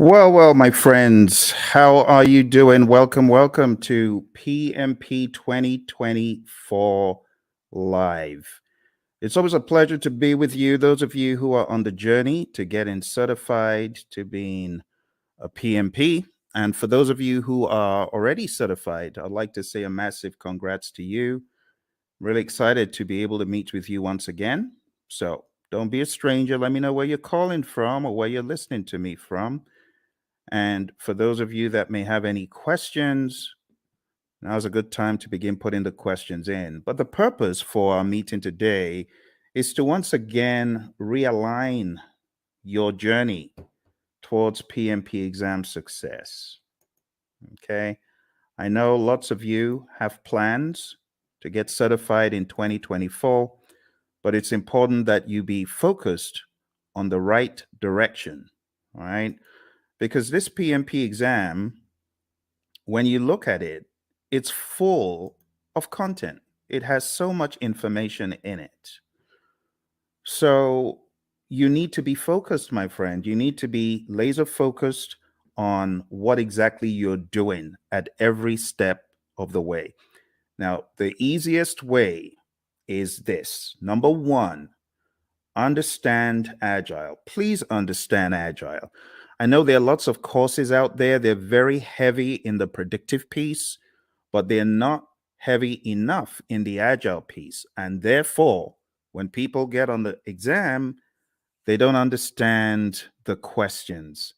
Well, my friends, how are you doing? Welcome to PMP 2024 Live. It's always a pleasure to be with you, those of you who are on the journey to getting certified to being a PMP. And for those of you who are already certified, I'd like to say a massive congrats to you. Really excited to be able to meet with you once again. So don't be a stranger. Let me know where you're calling from or where you're listening to me from. And for those of you that may have any questions, now's a good time to begin putting the questions in. But the purpose for our meeting today is to once again realign your journey towards PMP exam success. Okay. I know lots of you have plans to get certified in 2024, but it's important that you be focused on the right direction. All right. Because this PMP exam, when you look at it, it's full of content. It has so much information in it. So you need to be focused, my friend. You need to be laser focused on what exactly you're doing at every step of the way. Now, the easiest way is this. Number one, understand Agile. Please understand Agile. I know there are lots of courses out there. They're very heavy in the predictive piece, but they're not heavy enough in the Agile piece. And therefore, when people get on the exam, they don't understand the questions.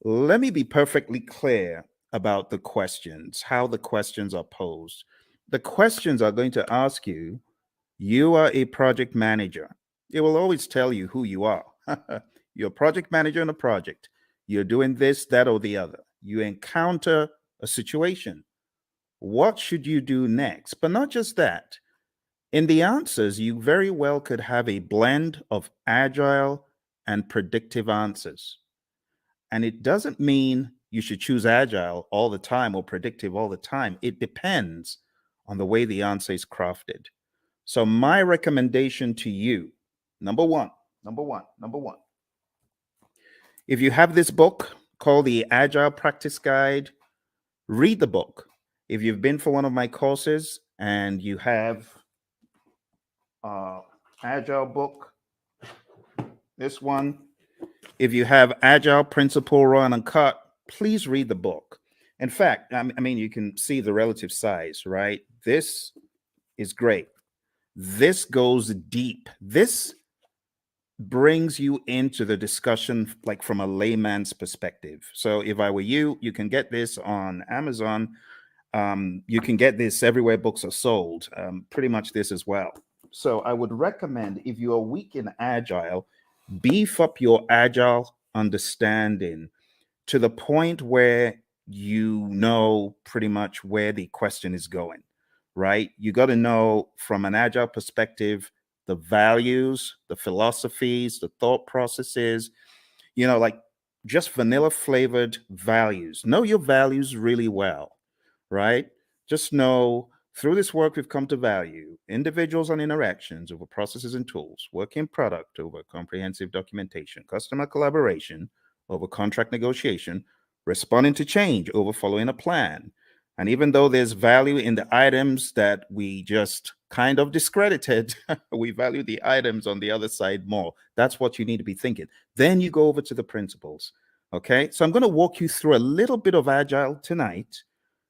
Let me be perfectly clear about the questions, how the questions are posed. The questions are going to ask you, you are a project manager. It will always tell you who you are. You're a project manager on a project. You're doing this, that, or the other. You encounter a situation. What should you do next? But not just that. In the answers, you very well could have a blend of agile and predictive answers. And it doesn't mean you should choose agile all the time or predictive all the time. It depends on the way the answer is crafted. So my recommendation to you, number one, if you have this book called the Agile Practice Guide, read the book. If you've been for one of my courses and you have Agile book, this one, if you have Agile Principle Raw and Uncut, please read the book. In fact, I mean, you can see the relative size, right? This is great. This goes deep. This brings you into the discussion like from a layman's perspective. So if I were you, you can get this on Amazon. You can get this everywhere books are sold, pretty much this as well. So I would recommend, if you are weak in Agile, beef up your Agile understanding to the point where you know pretty much where the question is going, right? You got to know from an Agile perspective the values, the philosophies, the thought processes, like just vanilla flavored values. Know your values really well, right? Just know through this work, we've come to value individuals and interactions over processes and tools, work in product over comprehensive documentation, customer collaboration over contract negotiation, responding to change over following a plan. And even though there's value in the items that we just kind of discredited, we value the items on the other side more. That's what you need to be thinking. Then you go over to the principles. Okay. So I'm going to walk you through a little bit of Agile tonight,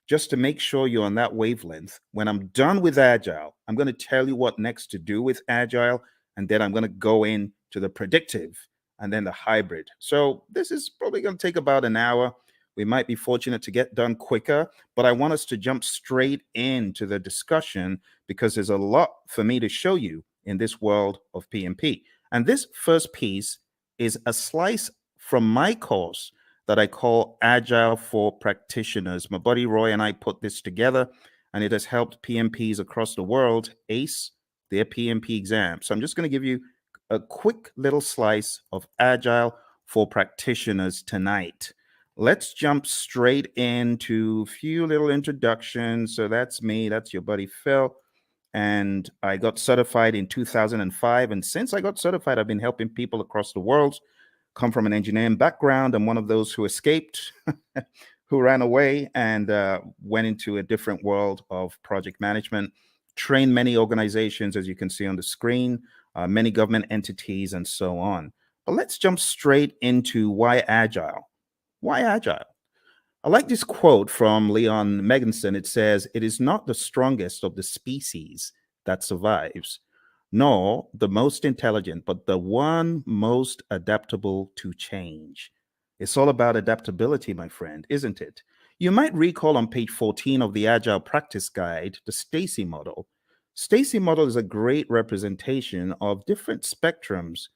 just to make sure you're on that wavelength. When I'm done with Agile, I'm going to tell you what next to do with Agile. And then I'm going to go into the predictive and then the hybrid. So this is probably going to take about an hour. We might be fortunate to get done quicker, but I want us to jump straight into the discussion because there's a lot for me to show you in this world of PMP. And this first piece is a slice from my course that I call Agile for Practitioners. My buddy Roy and I put this together, and it has helped PMPs across the world ace their PMP exam. So I'm just going to give you a quick little slice of Agile for Practitioners tonight. Let's jump straight into a few little introductions. So that's me. That's your buddy Phil. And I got certified in 2005. And since I got certified, I've been helping people across the world come from an engineering background. I'm one of those who escaped, who ran away and went into a different world of project management, trained many organizations, as you can see on the screen, many government entities, and so on. But let's jump straight into why agile. Why agile? I like this quote from Leon Meganson. It says, "It is not the strongest of the species that survives, nor the most intelligent, but the one most adaptable to change." It's all about adaptability, my friend, isn't it? You might recall on page 14 of the Agile Practice Guide, the Stacy model. Stacy model is a great representation of different spectrums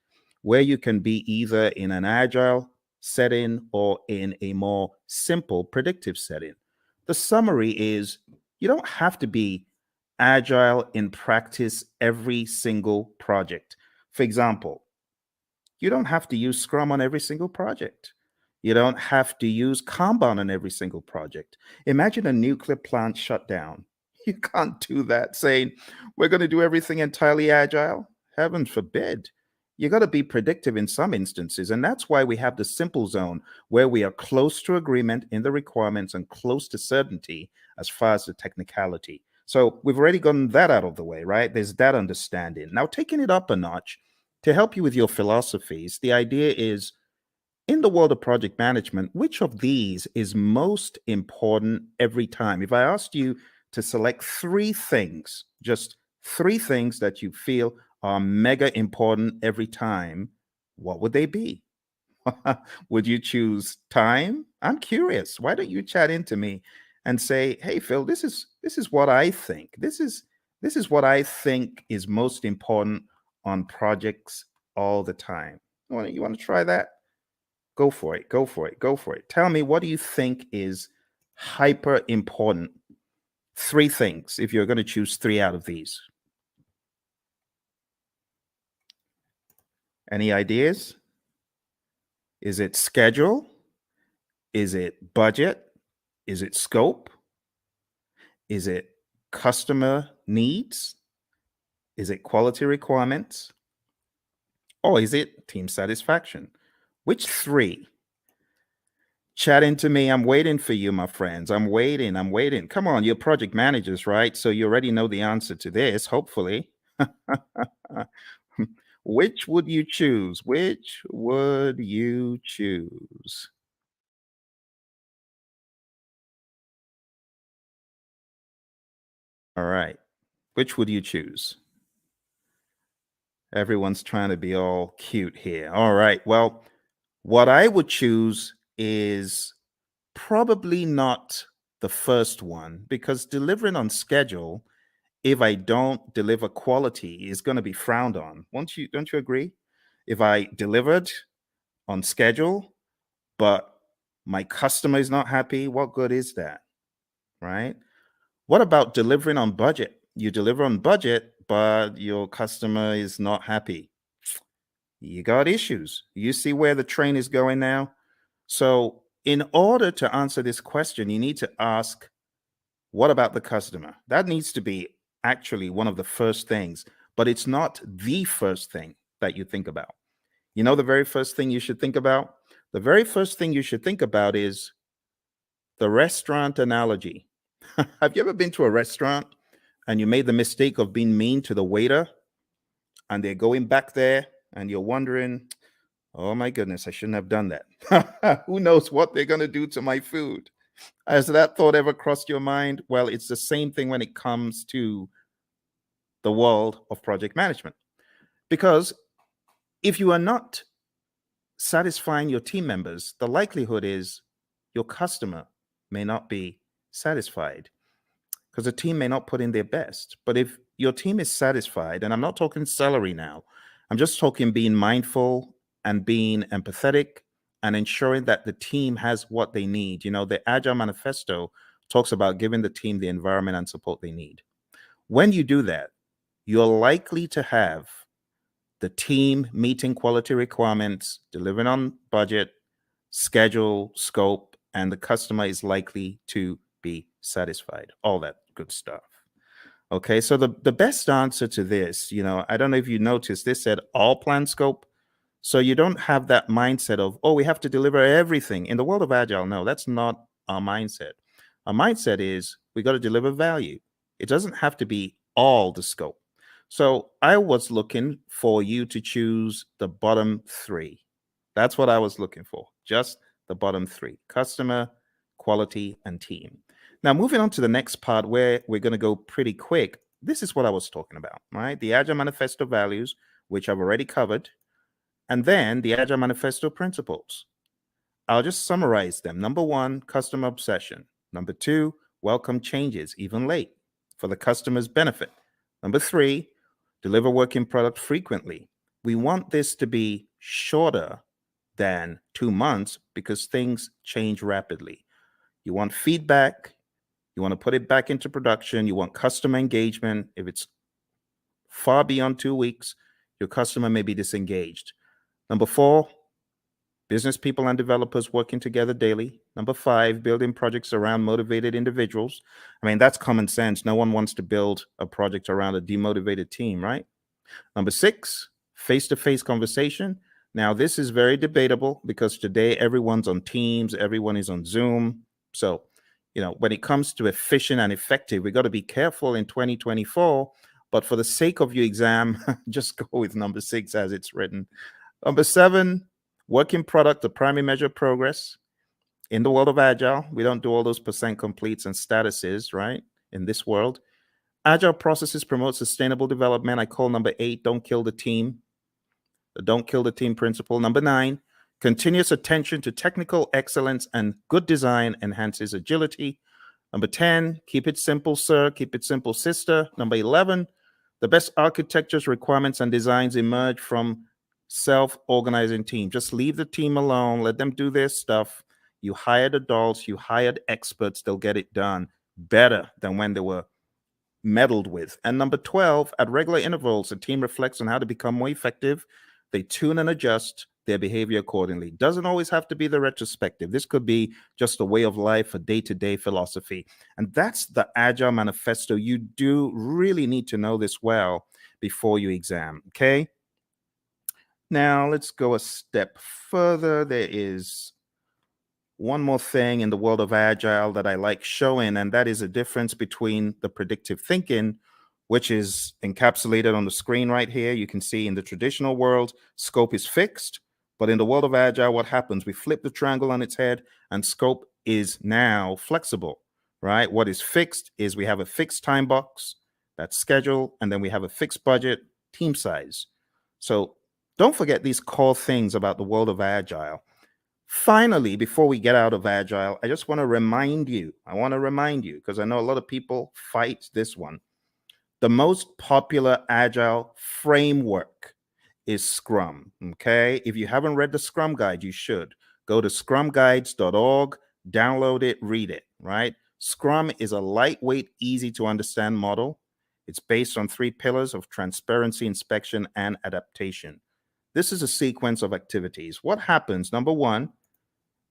where you can be either in an agile setting or in a more simple predictive setting. The summary is you don't have to be agile in practice every single project. For example, you don't have to use Scrum on every single project. You don't have to use Kanban on every single project. Imagine a nuclear plant shutdown. You can't do that saying, we're going to do everything entirely agile. Heaven forbid. You got to be predictive in some instances. And that's why we have the simple zone where we are close to agreement in the requirements and close to certainty as far as the technicality. So we've already gotten that out of the way, right? There's that understanding. Now, taking it up a notch to help you with your philosophies, the idea is in the world of project management, which of these is most important every time? If I asked you to select three things, just three things that you feel are mega important every time, what would they be? Would you choose time? I'm curious. Why don't you chat into me and say, "Hey Phil, this is what I think. This is what I think is most important on projects all the time." You want to try that? Go for it. Go for it. Go for it. Tell me, what do you think is hyper important? Three things if you're going to choose three out of these. Any ideas? Is it schedule? Is it budget? Is it scope? Is it customer needs? Is it quality requirements? Or is it team satisfaction? Which three? Chat into me. I'm waiting for you, my friends. I'm waiting. I'm waiting. Come on, you're project managers, right? So you already know the answer to this, hopefully. Which would you choose? Which would you choose? All right. Which would you choose? Everyone's trying to be all cute here. All right. Well, what I would choose is probably not the first one because delivering on schedule, if I don't deliver quality, is going to be frowned on. Don't you agree? If I delivered on schedule, but my customer is not happy, what good is that? Right? What about delivering on budget? You deliver on budget, but your customer is not happy. You got issues. You see where the train is going now? So, in order to answer this question, you need to ask, what about the customer? That needs to be actually one of the first things, but it's not the first thing that you think about. You know, the very first thing you should think about? The very first thing you should think about is the restaurant analogy. Have you ever been to a restaurant and you made the mistake of being mean to the waiter and they're going back there and you're wondering, oh my goodness, I shouldn't have done that. Who knows what they're going to do to my food? Has that thought ever crossed your mind? Well, it's the same thing when it comes to the world of project management. Because if you are not satisfying your team members, the likelihood is your customer may not be satisfied because the team may not put in their best. But if your team is satisfied, and I'm not talking salary now, I'm just talking being mindful and being empathetic and ensuring that the team has what they need. You know, the Agile Manifesto talks about giving the team the environment and support they need. When you do that, you're likely to have the team meeting quality requirements, delivering on budget, schedule, scope, and the customer is likely to be satisfied. All that good stuff. Okay, so the best answer to this, I don't know if you noticed, this said all plan scope. So you don't have that mindset of, oh, we have to deliver everything. In the world of Agile, no, that's not our mindset. Our mindset is we got to deliver value. It doesn't have to be all the scope. So I was looking for you to choose the bottom three. That's what I was looking for, just the bottom three: customer, quality, and team. Now, moving on to the next part where we're going to go pretty quick. This is what I was talking about, right? The Agile Manifesto values, which I've already covered, and then the Agile Manifesto principles. I'll just summarize them. Number one, customer obsession. Number two, welcome changes, even late, for the customer's benefit. Number three, deliver working product frequently. We want this to be shorter than 2 months because things change rapidly. You want feedback. You want to put it back into production. You want customer engagement. If it's far beyond 2 weeks, your customer may be disengaged. Number four, business people and developers working together daily. Number five, building projects around motivated individuals. I mean, that's common sense. No one wants to build a project around a demotivated team, right? Number six, face-to-face conversation. Now, this is very debatable because today everyone's on Teams, everyone is on Zoom. So, when it comes to efficient and effective, we got to be careful in 2024. But for the sake of your exam, just go with number six as it's written. Number seven, working product, the primary measure of progress. In the world of Agile, we don't do all those percent completes and statuses, right? In this world, Agile processes promote sustainable development. I call number eight, don't kill the team. The don't kill the team principle. Number nine, continuous attention to technical excellence and good design enhances agility. Number 10, keep it simple, sir. Keep it simple, sister. Number 11, the best architectures, requirements, and designs emerge from self-organizing team. Just leave the team alone. Let them do their stuff. You hired adults. You hired experts. They'll get it done better than when they were meddled with. And number 12, at regular intervals, the team reflects on how to become more effective. They tune and adjust their behavior accordingly. Doesn't always have to be the retrospective. This could be just a way of life, a day-to-day philosophy. And that's the Agile Manifesto. You do really need to know this well before you exam, okay? Now, let's go a step further. There is one more thing in the world of Agile that I like showing, and that is a difference between the predictive thinking, which is encapsulated on the screen right here. You can see in the traditional world, scope is fixed. But in the world of Agile, what happens? We flip the triangle on its head, and scope is now flexible, right? What is fixed is we have a fixed time box, that's schedule, and then we have a fixed budget, team size. So don't forget these core things about the world of Agile. Finally, before we get out of Agile, I just want to remind you, because I know a lot of people fight this one. The most popular Agile framework is Scrum, okay? If you haven't read the Scrum Guide, you should. Go to scrumguides.org, download it, read it, right? Scrum is a lightweight, easy to understand model. It's based on 3 pillars of transparency, inspection, and adaptation. This is a sequence of activities. What happens? Number one,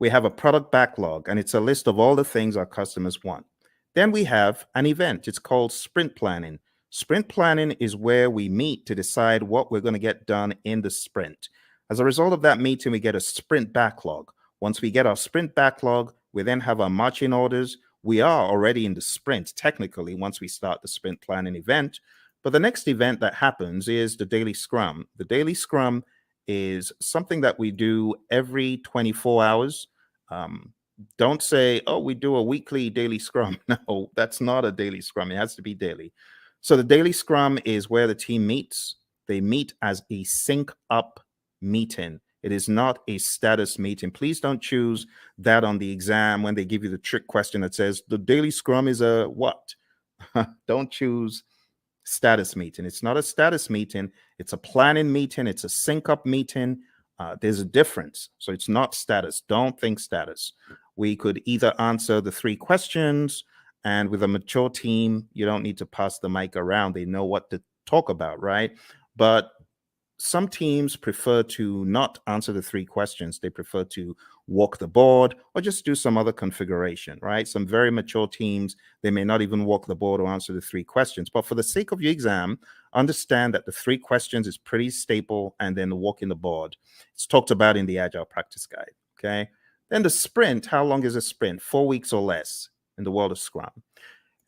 we have a product backlog, and it's a list of all the things our customers want. Then we have an event. It's called sprint planning. Sprint planning is where we meet to decide what we're going to get done in the sprint. As a result of that meeting, we get a sprint backlog. Once we get our sprint backlog, we then have our marching orders. We are already in the sprint, technically, once we start the sprint planning event. But the next event that happens is the daily scrum. The daily scrum is something that we do every 24 hours. Don't say, oh, we do a weekly daily scrum. No, that's not a daily scrum. It has to be daily. So the daily scrum is where the team meets. They meet as a sync up meeting. It is not a status meeting. Please don't choose that on the exam when they give you the trick question that says the daily scrum is a what? Don't choose status meeting. It's not a status meeting. It's a planning meeting. It's a sync up meeting. There's a difference. So it's not status. Don't think status. We could either answer the 3 questions, and with a mature team, you don't need to pass the mic around. They know what to talk about, right? But some teams prefer to not answer the 3 questions. They prefer to walk the board or just do some other configuration, right? Some very mature teams, they may not even walk the board or answer the 3 questions. But for the sake of your exam, understand that the 3 questions is pretty staple, and then the walking the board. It's talked about in the Agile Practice Guide, okay? Then the sprint, how long is a sprint? 4 weeks or less in the world of Scrum.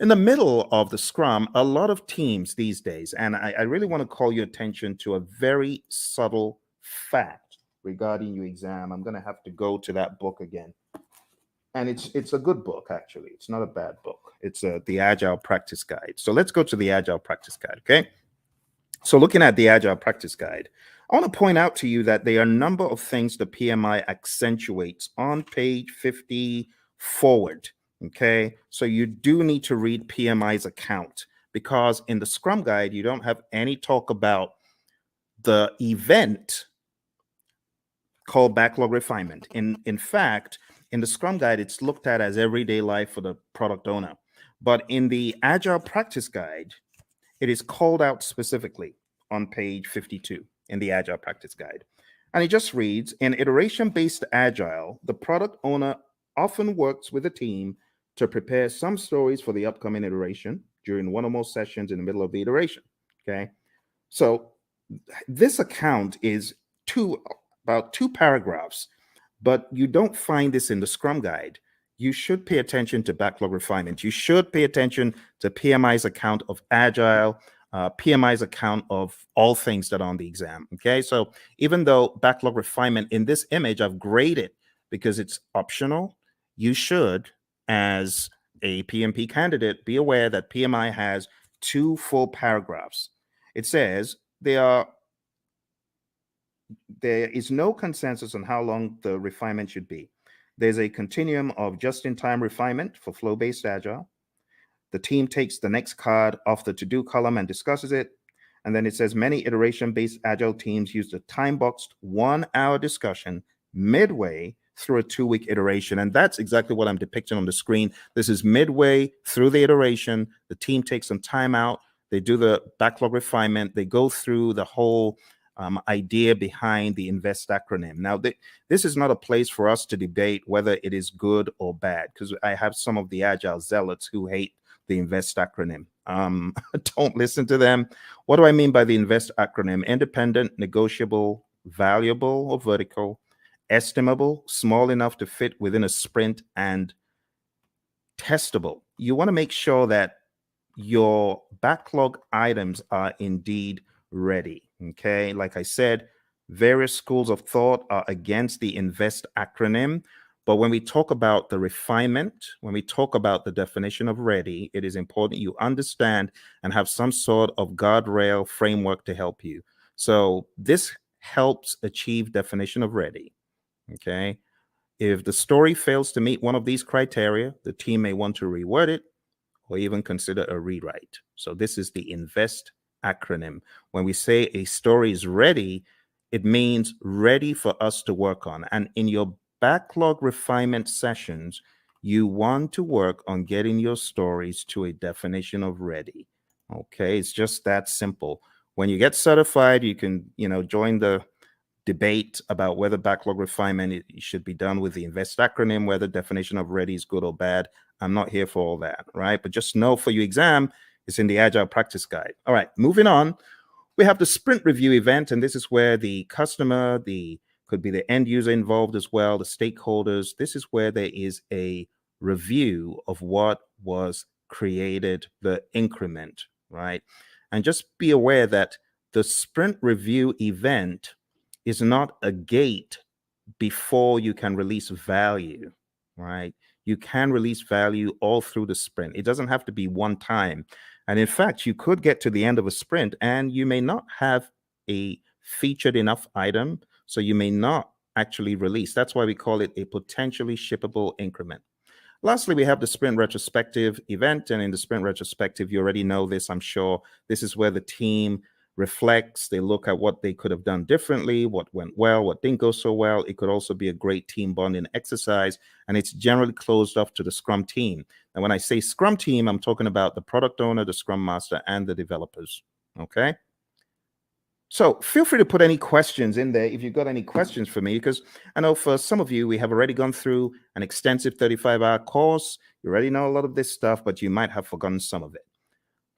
In the middle of the Scrum, a lot of teams these days, and I really want to call your attention to a very subtle fact regarding your exam. I'm going to have to go to that book again. And it's a good book, actually. It's not a bad book. It's the Agile Practice Guide. So let's go to the Agile Practice Guide, okay? So looking at the Agile Practice Guide, I want to point out to you that there are a number of things the PMI accentuates on page 50 forward. Okay, so you do need to read PMI's account, because in the Scrum Guide, you don't have any talk about the event called backlog refinement. In fact, in the Scrum Guide, it's looked at as everyday life for the product owner. But in the Agile Practice Guide, it is called out specifically on page 52 in the Agile Practice Guide. And it just reads, in iteration-based Agile, the product owner often works with a team to prepare some stories for the upcoming iteration during one or more sessions in the middle of the iteration, okay? So this account is about 2 paragraphs, but you don't find this in the Scrum Guide. You should pay attention to backlog refinement. You should pay attention to PMI's account of Agile, PMI's account of all things that are on the exam, okay? So even though backlog refinement in this image I've graded because it's optional, you should, as a PMP candidate, be aware that PMI has 2 full paragraphs. It says there is no consensus on how long the refinement should be. There's a continuum of just-in-time refinement for flow-based Agile. The team takes the next card off the to-do column and discusses it. And then it says many iteration-based Agile teams use the time-boxed 1-hour discussion midway through a 2-week iteration. And that's exactly what I'm depicting on the screen. This is midway through the iteration. The team takes some time out. They do the backlog refinement. They go through the whole idea behind the INVEST acronym. Now, this is not a place for us to debate whether it is good or bad, because I have some of the Agile zealots who hate the INVEST acronym. Don't listen to them. What do I mean by the INVEST acronym? Independent, negotiable, valuable or vertical, estimable, small enough to fit within a sprint, and testable. You want to make sure that your backlog items are indeed ready. Okay, like I said, various schools of thought are against the INVEST acronym. But when we talk about the refinement, when we talk about the definition of ready, it is important you understand and have some sort of guardrail framework to help you. So this helps achieve definition of ready. Okay. If the story fails to meet one of these criteria, the team may want to reword it or even consider a rewrite. So this is the INVEST acronym. When we say a story is ready, it means ready for us to work on. And in your backlog refinement sessions, you want to work on getting your stories to a definition of ready. Okay, it's just that simple. When you get certified, you can, join the debate about whether backlog refinement should be done with the INVEST acronym, whether definition of ready is good or bad. I'm not here for all that, right? But just know for your exam, it's in the Agile Practice Guide. All right, moving on. We have the sprint review event, and this is where the customer, could be the end user involved as well, the stakeholders. This is where there is a review of what was created, the increment, right? And just be aware that the sprint review event is not a gate before you can release value, right? You can release value all through the sprint. It doesn't have to be one time. And in fact, you could get to the end of a sprint and you may not have a featured enough item, so you may not actually release. That's why we call it a potentially shippable increment. Lastly, we have the sprint retrospective event. And in the sprint retrospective, you already know this, I'm sure. This is where the team reflects, they look at what they could have done differently, what went well, what didn't go so well. It could also be a great team bonding exercise, and it's generally closed off to the Scrum team. And when I say Scrum team, I'm talking about the product owner, the Scrum master, and the developers, okay? So feel free to put any questions in there if you've got any questions for me, because I know for some of you, we have already gone through an extensive 35-hour course. You already know a lot of this stuff, but you might have forgotten some of it.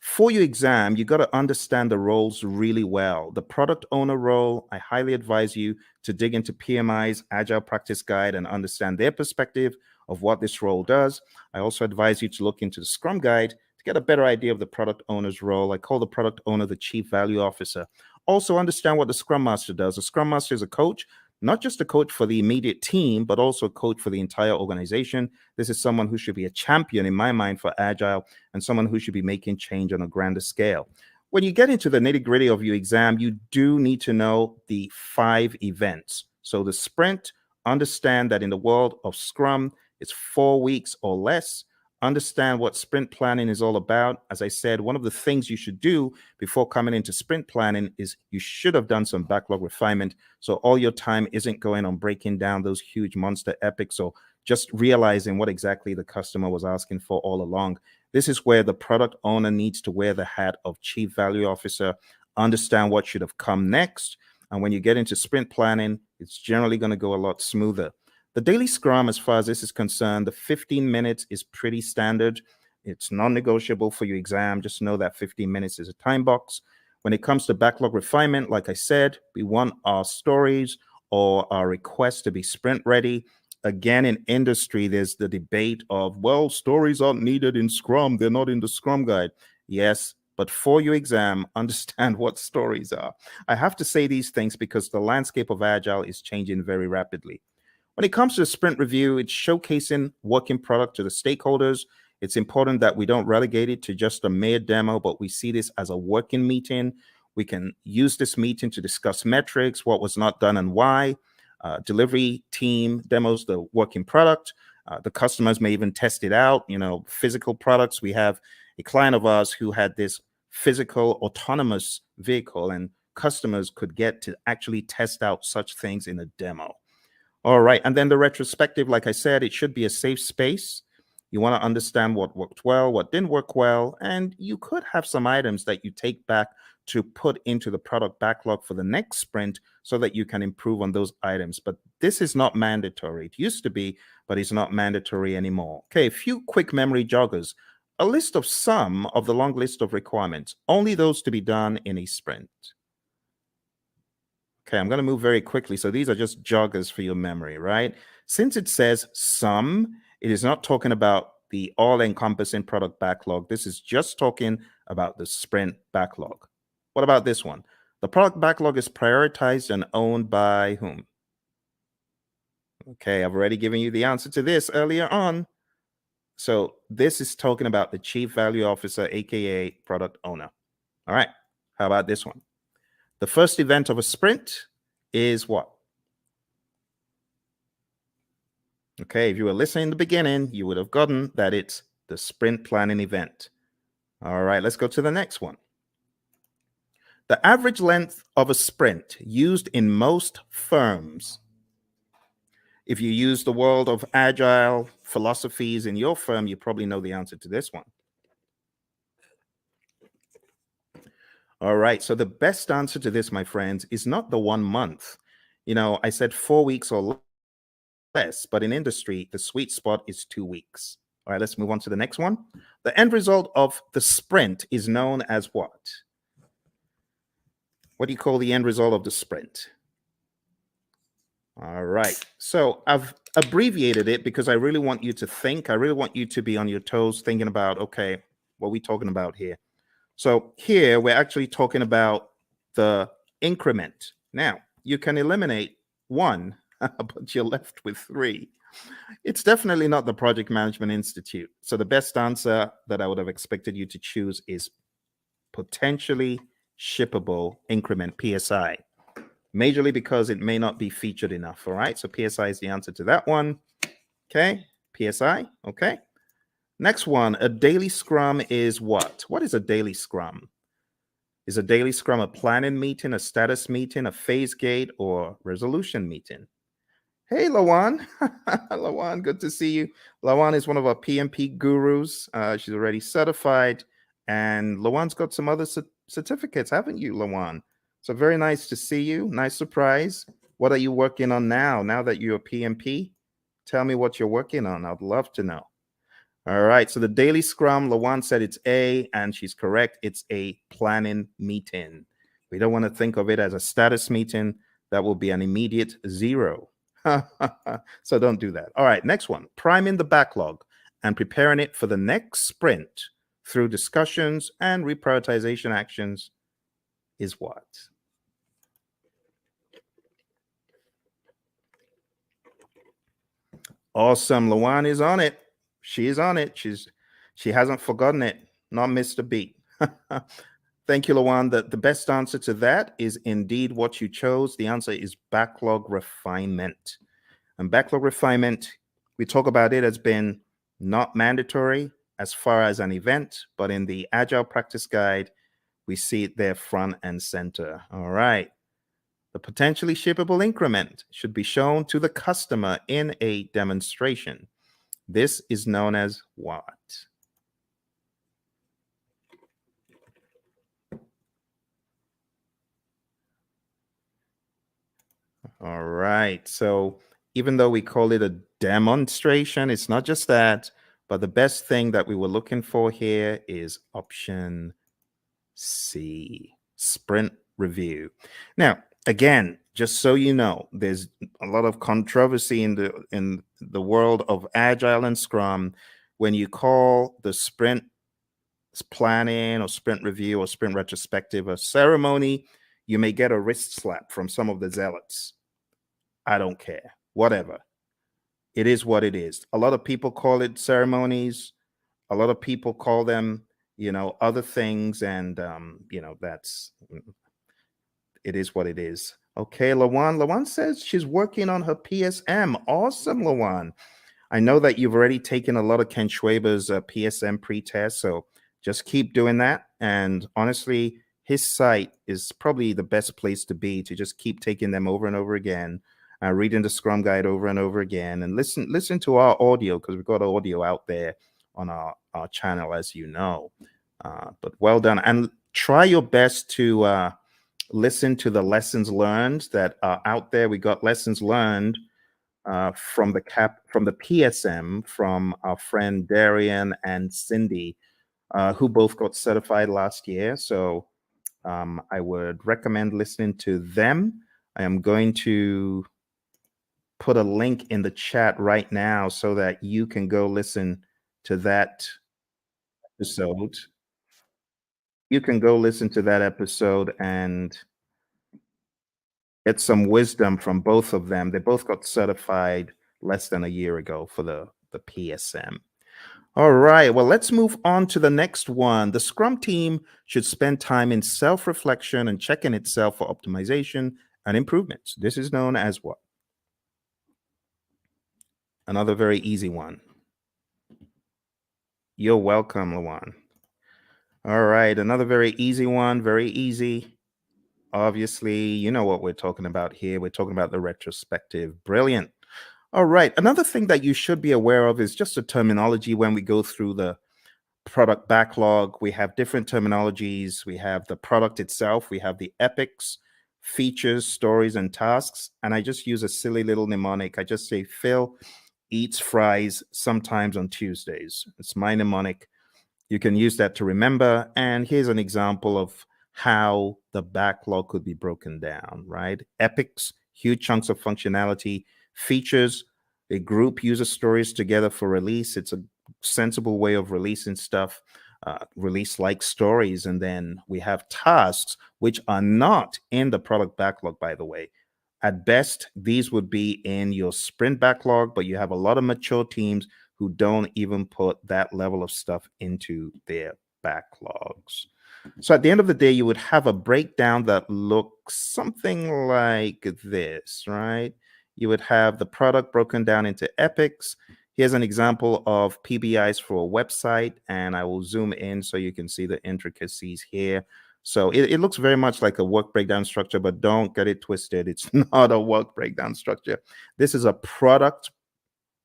For your exam, you got to understand the roles really well. The product owner role, I highly advise you to dig into PMI's Agile Practice Guide and understand their perspective of what this role does. I also advise you to look into the Scrum Guide to get a better idea of the product owner's role. I call the product owner the Chief Value Officer. Also understand what the Scrum Master does. The Scrum Master is a coach, not just a coach for the immediate team, but also a coach for the entire organization. This is someone who should be a champion in my mind for Agile and someone who should be making change on a grander scale. When you get into the nitty-gritty of your exam, you do need to know the 5 events. So the sprint, understand that in the world of Scrum, it's 4 weeks or less. Understand what sprint planning is all about. As I said, one of the things you should do before coming into sprint planning is you should have done some backlog refinement. So all your time isn't going on breaking down those huge monster epics or just realizing what exactly the customer was asking for all along. This is where the product owner needs to wear the hat of Chief Value Officer, understand what should have come next. And when you get into sprint planning, it's generally going to go a lot smoother. The daily scrum, as far as this is concerned, the 15 minutes is pretty standard. It's non-negotiable for your exam. Just know that 15 minutes is a time box. When it comes to backlog refinement, like I said, we want our stories or our requests to be sprint ready. Again, in industry, there's the debate of, well, stories aren't needed in Scrum. They're not in the Scrum Guide. Yes, but for your exam, understand what stories are. I have to say these things because the landscape of Agile is changing very rapidly. When it comes to the sprint review, it's showcasing working product to the stakeholders. It's important that we don't relegate it to just a mere demo, but we see this as a working meeting. We can use this meeting to discuss metrics, what was not done and why. Delivery team demos the working product. The customers may even test it out. Physical products. We have a client of ours who had this physical autonomous vehicle, and customers could get to actually test out such things in a demo. All right. And then the retrospective, like I said, it should be a safe space. You want to understand what worked well, what didn't work well, and you could have some items that you take back to put into the product backlog for the next sprint so that you can improve on those items. But this is not mandatory. It used to be, but it's not mandatory anymore. Okay, a few quick memory joggers. A list of some of the long list of requirements, only those to be done in a sprint. Okay, I'm going to move very quickly. So these are just joggers for your memory, right? Since it says some, it is not talking about the all-encompassing product backlog. This is just talking about the sprint backlog. What about this one? The product backlog is prioritized and owned by whom? Okay, I've already given you the answer to this earlier on. So this is talking about the Chief Value Officer, aka product owner. All right, how about this one? The first event of a sprint is what? Okay, if you were listening in the beginning, you would have gotten that it's the sprint planning event. All right, let's go to the next one. The average length of a sprint used in most firms. If you use the world of Agile philosophies in your firm, you probably know the answer to this one. All right, so the best answer to this, my friends, is not the 1 month. I said 4 weeks or less, but in industry, the sweet spot is 2 weeks. All right, let's move on to the next one. The end result of the sprint is known as what? What do you call the end result of the sprint? All right, so I've abbreviated it because I really want you to think. I really want you to be on your toes thinking about, okay, what are we talking about here? So here we're actually talking about the increment. Now, you can eliminate 1, but you're left with 3. It's definitely not the Project Management Institute. So the best answer that I would have expected you to choose is potentially shippable increment, PSI. Majorly because it may not be featured enough. All right, so PSI is the answer to that one. Okay, PSI. Okay. Next one, a daily scrum is what? What is a daily scrum? Is a daily scrum a planning meeting, a status meeting, a phase gate, or resolution meeting? Hey, Lawan. Lawan, good to see you. Lawan is one of our PMP gurus. She's already certified. And Lawan's got some other certificates, haven't you, Lawan? So very nice to see you. Nice surprise. What are you working on now that you're a PMP? Tell me what you're working on. I'd love to know. All right. So the daily scrum, Lawan said it's A, and she's correct. It's a planning meeting. We don't want to think of it as a status meeting. That will be an immediate 0. So don't do that. All right. Next one, priming the backlog and preparing it for the next sprint through discussions and reprioritization actions is what? Awesome. Lawan is on it. She is on it. She hasn't forgotten it. Not missed a beat. Thank you, Lawan. The best answer to that is indeed what you chose. The answer is backlog refinement. And backlog refinement, we talk about it as being not mandatory as far as an event, but in the Agile Practice Guide, we see it there front and center. All right. The potentially shippable increment should be shown to the customer in a demonstration. This is known as what? All right. So even though we call it a demonstration, it's not just that, but the best thing that we were looking for here is option C, sprint review. Now, again, just so you know, there's a lot of controversy in the world of Agile and Scrum when you call the sprint planning or sprint review or sprint retrospective a ceremony. You may get a wrist slap from some of the zealots. I don't care. Whatever. It is what it is. A lot of people call it ceremonies. A lot of people call them, other things, and that's it is what it is. Okay, Lawan. Lawan says she's working on her PSM. Awesome, Lawan. I know that you've already taken a lot of Ken Schwaber's PSM pre-test, so just keep doing that. And honestly, his site is probably the best place to be to just keep taking them over and over again, reading the Scrum Guide over and over again, and listen to our audio because we've got audio out there on our channel, as you know. But well done, and try your best to listen to the lessons learned that are out there. We got lessons learned from the PSM from our friend Darian and Cindy, who both got certified last year. So I would recommend listening to them. I am going to put a link in the chat right now so that you can go listen to that episode. You can go listen to that episode and get some wisdom from both of them. They both got certified less than a year ago for the PSM. All right, well, let's move on to the next one. The Scrum team should spend time in self-reflection and checking itself for optimization and improvements. This is known as what? Another very easy one. You're welcome, Lawan. All right, another very easy one, very easy. Obviously, you know what we're talking about here. We're talking about the retrospective. Brilliant. All right, another thing that you should be aware of is just the terminology when we go through the product backlog. We have different terminologies. We have the product itself. We have the epics, features, stories, and tasks. And I just use a silly little mnemonic. I just say Phil eats fries sometimes on Tuesdays. It's my mnemonic. You can use that to remember. And here's an example of how the backlog could be broken down, right? Epics, huge chunks of functionality. Features, a group uses stories together for release. It's a sensible way of releasing stuff, release like stories. And then we have tasks, which are not in the product backlog, by the way. At best, these would be in your sprint backlog, but you have a lot of mature teams who don't even put that level of stuff into their backlogs. So at the end of the day, you would have a breakdown that looks something like this, right? You would have the product broken down into epics. Here's an example of PBIs for a website, and I will zoom in so you can see the intricacies here. So it looks very much like a work breakdown structure, but don't get it twisted. It's not a work breakdown structure. This is a product,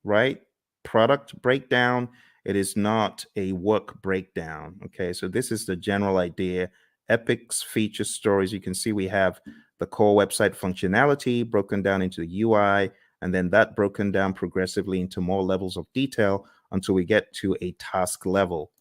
right? Product breakdown. It is not a work breakdown. Okay, so this is the general idea. epics, features, stories. You can see we have the core website functionality broken down into the UI, and then that broken down progressively into more levels of detail until we get to a task level.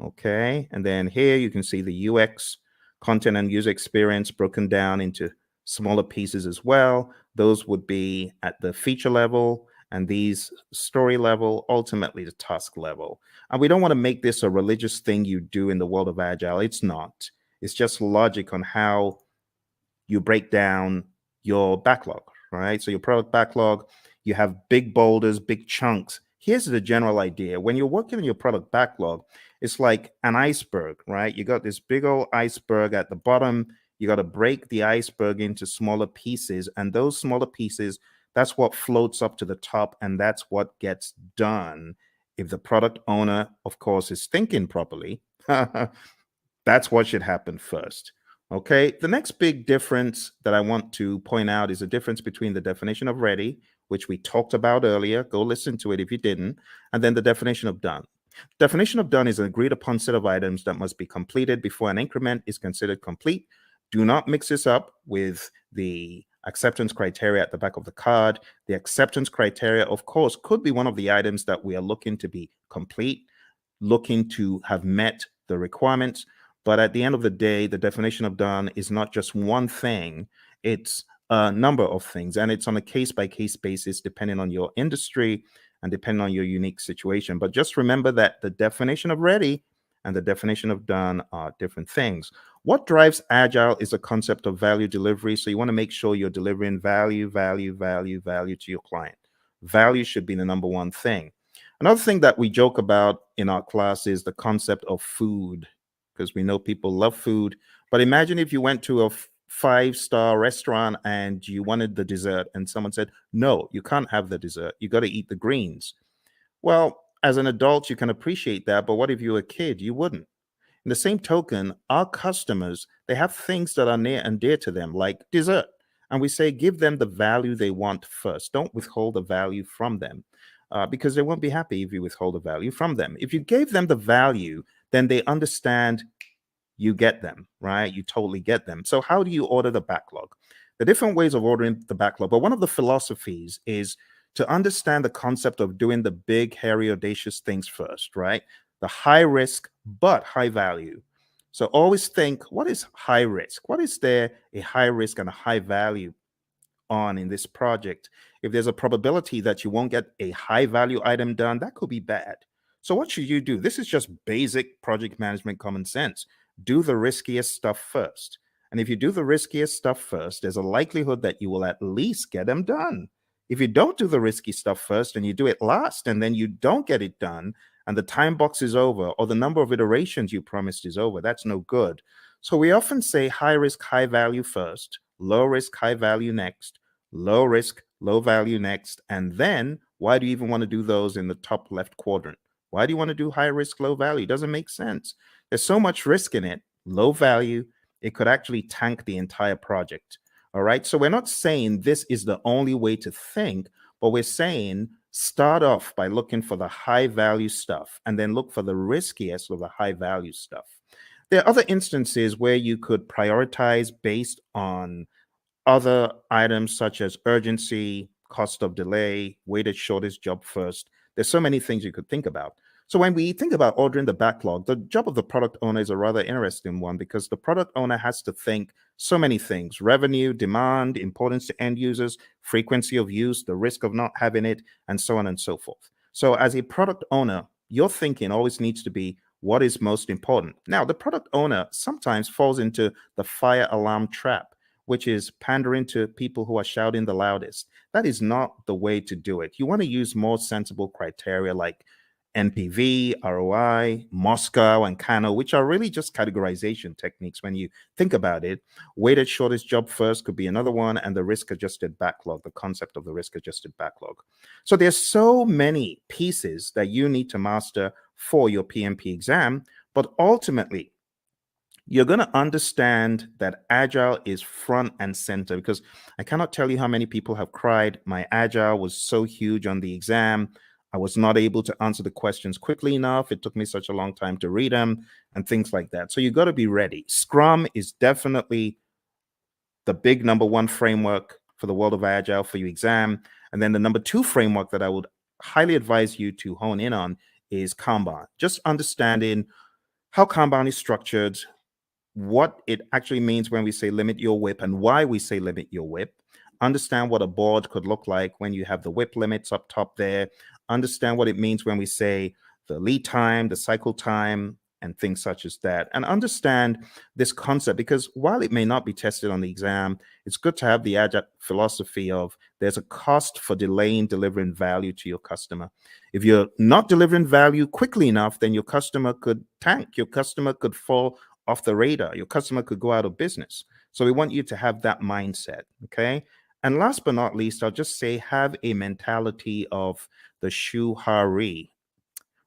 Okay, and then here you can see the UX, content and user experience, broken down into smaller pieces as well. Those would be at the feature level, and these story level, ultimately the task level. And we don't want to make this a religious thing you do in the world of Agile. It's not. It's just logic on how you break down your backlog, right? So your product backlog, you have big boulders, big chunks. Here's the general idea. When you're working on your product backlog, it's like an iceberg, right? You got this big old iceberg at the bottom. You got to break the iceberg into smaller pieces. And those smaller pieces, that's what floats up to the top. And that's what gets done. If the product owner, of course, is thinking properly, that's what should happen first. Okay. The next big difference that I want to point out is the difference between the definition of ready, which we talked about earlier. Go listen to it if you didn't. And then the definition of done. Definition of done is an agreed upon set of items that must be completed before an increment is considered complete. Do not mix this up with the acceptance criteria at the back of the card. The acceptance criteria, of course, could be one of the items that we are looking to be complete, looking to have met the requirements. But at the end of the day, the definition of done is not just one thing, it's a number of things. And it's on a case by case basis, depending on your industry and depending on your unique situation. But just remember that the definition of ready and the definition of done are different things. What drives Agile is a concept of value delivery. So you want to make sure you're delivering value to your client. Value should be the number one thing. Another thing that we joke about in our class is the concept of food, because we know people love food. But imagine if you went to a five-star restaurant and you wanted the dessert and someone said, no, you can't have the dessert. You got to eat the greens. Well, as an adult, you can appreciate that. But what if you were a kid? You wouldn't. In the same token, our customers, they have things that are near and dear to them, like dessert. And we say, give them the value they want first. Don't withhold the value from them. Because they won't be happy if you withhold the value from them. If you gave them the value, then they understand you get them, right? You totally get them. So how do you order the backlog? The different ways of ordering the backlog, but one of the philosophies is to understand the concept of doing the big, hairy, audacious things first, right? The high risk, but high value. So always think, what is high risk? What is there a high risk and a high value on in this project? If there's a probability that you won't get a high value item done, that could be bad. So what should you do? This is just basic project management common sense. Do the riskiest stuff first. And if you do the riskiest stuff first, there's a likelihood that you will at least get them done. If you don't do the risky stuff first and you do it last and then you don't get it done and the time box is over or the number of iterations you promised is over, that's no good. So we often say high risk, high value first, low risk, high value next, low risk, low value next. And then why do you even want to do those in the top left quadrant? Why do you want to do high risk, low value? It doesn't make sense. There's so much risk in it. Low value, it could actually tank the entire project. All right. So we're not saying this is the only way to think, but we're saying start off by looking for the high value stuff and then look for the riskiest of the high value stuff. There are other instances where you could prioritize based on other items such as urgency, cost of delay, weighted shortest job first. There's so many things you could think about. So when we think about ordering the backlog, the job of the product owner is a rather interesting one because the product owner has to think so many things: revenue, demand, importance to end users, frequency of use, the risk of not having it, and so on and so forth. So as a product owner, your thinking always needs to be what is most important. Now, the product owner sometimes falls into the fire alarm trap, which is pandering to people who are shouting the loudest. That is not the way to do it. You want to use more sensible criteria like NPV, ROI, Moscow, and Kano, which are really just categorization techniques when you think about it. Weighted shortest job first could be another one, and the risk adjusted backlog, the concept of the risk adjusted backlog. So there's so many pieces that you need to master for your PMP exam, but ultimately, you're going to understand that Agile is front and center, because I cannot tell you how many people have cried, my Agile was so huge on the exam. I was not able to answer the questions quickly enough. It took me such a long time to read them and things like that. So you got to be ready. Scrum is definitely the big number one framework for the world of Agile for your exam. And then the number two framework that I would highly advise you to hone in on is Kanban. Just understanding how Kanban is structured, what it actually means when we say limit your WIP and why we say limit your WIP. Understand what a board could look like when you have the WIP limits up top there. Understand what it means when we say the lead time, the cycle time, and things such as that. And understand this concept, because while it may not be tested on the exam, it's good to have the Agile philosophy of there's a cost for delaying delivering value to your customer. If you're not delivering value quickly enough, then your customer could tank. Your customer could fall off the radar. Your customer could go out of business. So we want you to have that mindset, okay? And last but not least, I'll just say have a mentality of the shuhari,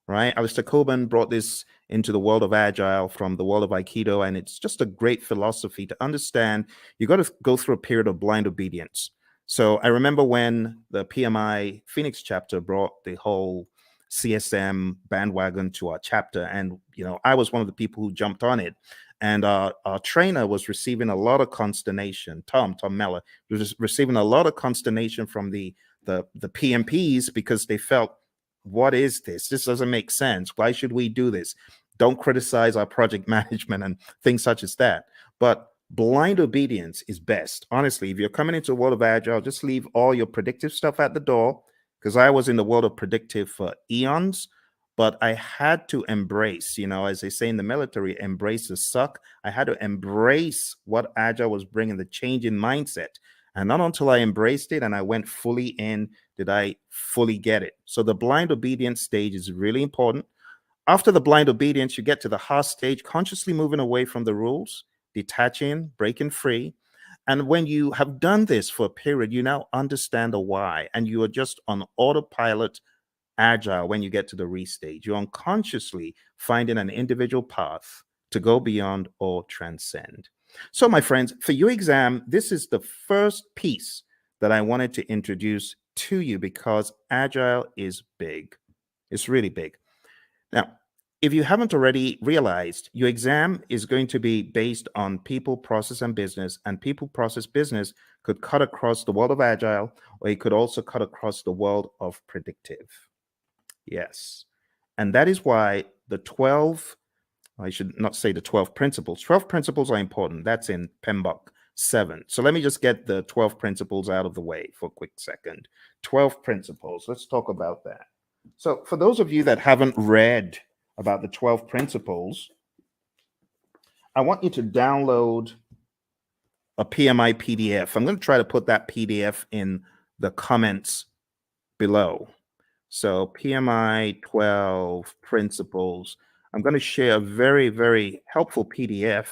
right? Alistair Coburn brought this into the world of Agile from the world of Aikido, and it's just a great philosophy to understand. You got to go through a period of blind obedience. So I remember when the PMI Phoenix chapter brought the whole CSM bandwagon to our chapter, and I was one of the people who jumped on it. And our trainer was receiving a lot of consternation. Tom Meller was receiving a lot of consternation from the PMPs because they felt, what is this? This doesn't make sense. Why should we do this? Don't criticize our project management and things such as that. But blind obedience is best. Honestly, if you're coming into the world of Agile, just leave all your predictive stuff at the door, because I was in the world of predictive for eons, but I had to embrace, as they say in the military, embrace the suck. I had to embrace what Agile was bringing, the change in mindset. And not until I embraced it and I went fully in did I fully get it. So the blind obedience stage is really important. After the blind obedience, you get to the hard stage, consciously moving away from the rules, detaching, breaking free. And when you have done this for a period, you now understand the why, and you are just on autopilot Agile when you get to the restage. You're unconsciously finding an individual path to go beyond or transcend. So, my friends, for your exam, this is the first piece that I wanted to introduce to you because Agile is big. It's really big. Now, if you haven't already realized, your exam is going to be based on people, process, and business. And people, process, business could cut across the world of Agile, or it could also cut across the world of predictive. Yes. And that is why I should not say the 12 principles. 12 principles are important. That's in PMBOK 7. So let me just get the 12 principles out of the way for a quick second. 12 principles. Let's talk about that. So for those of you that haven't read about the 12 principles, I want you to download a PMI PDF. I'm going to try to put that PDF in the comments below. So PMI 12 principles. I'm going to share a very, very helpful PDF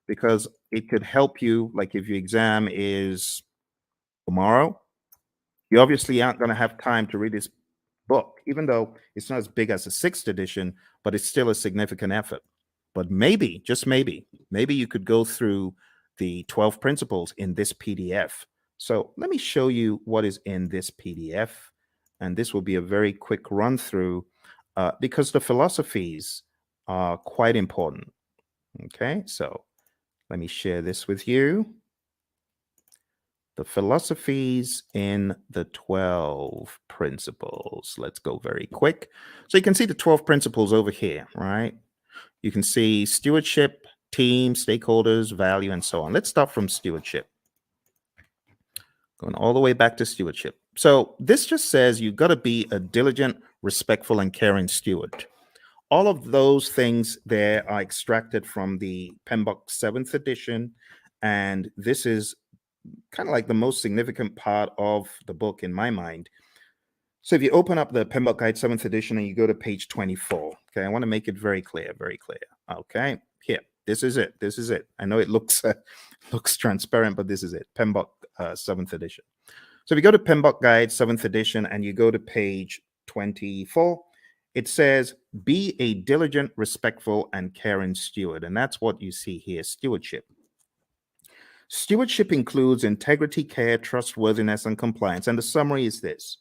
because it could help you. Like if your exam is tomorrow, you obviously aren't going to have time to read this book, even though it's not as big as the 6th edition, but it's still a significant effort. But maybe, just maybe you could go through the 12 principles in this PDF. So let me show you what is in this PDF. And this will be a very quick run through because the philosophies are quite important. Okay, so let me share this with you. The philosophies in the 12 principles. Let's go very quick. So you can see the 12 principles over here, right? You can see stewardship, team, stakeholders, value, and so on. Let's start from stewardship. Going all the way back to stewardship. So this just says you've got to be a diligent, respectful, and caring steward. All of those things there are extracted from the PMBOK 7th edition, and this is kind of like the most significant part of the book in my mind. So if you open up the PMBOK Guide 7th edition and you go to page 24, okay, I want to make it very clear, very clear. Okay, here, this is it. This is it. I know it looks transparent, but this is it. PMBOK 7th edition. So if you go to PMBOK Guide 7th edition and you go to page 24, it says, be a diligent, respectful, and caring steward. And that's what you see here, stewardship. Stewardship includes integrity, care, trustworthiness, and compliance. And the summary is this: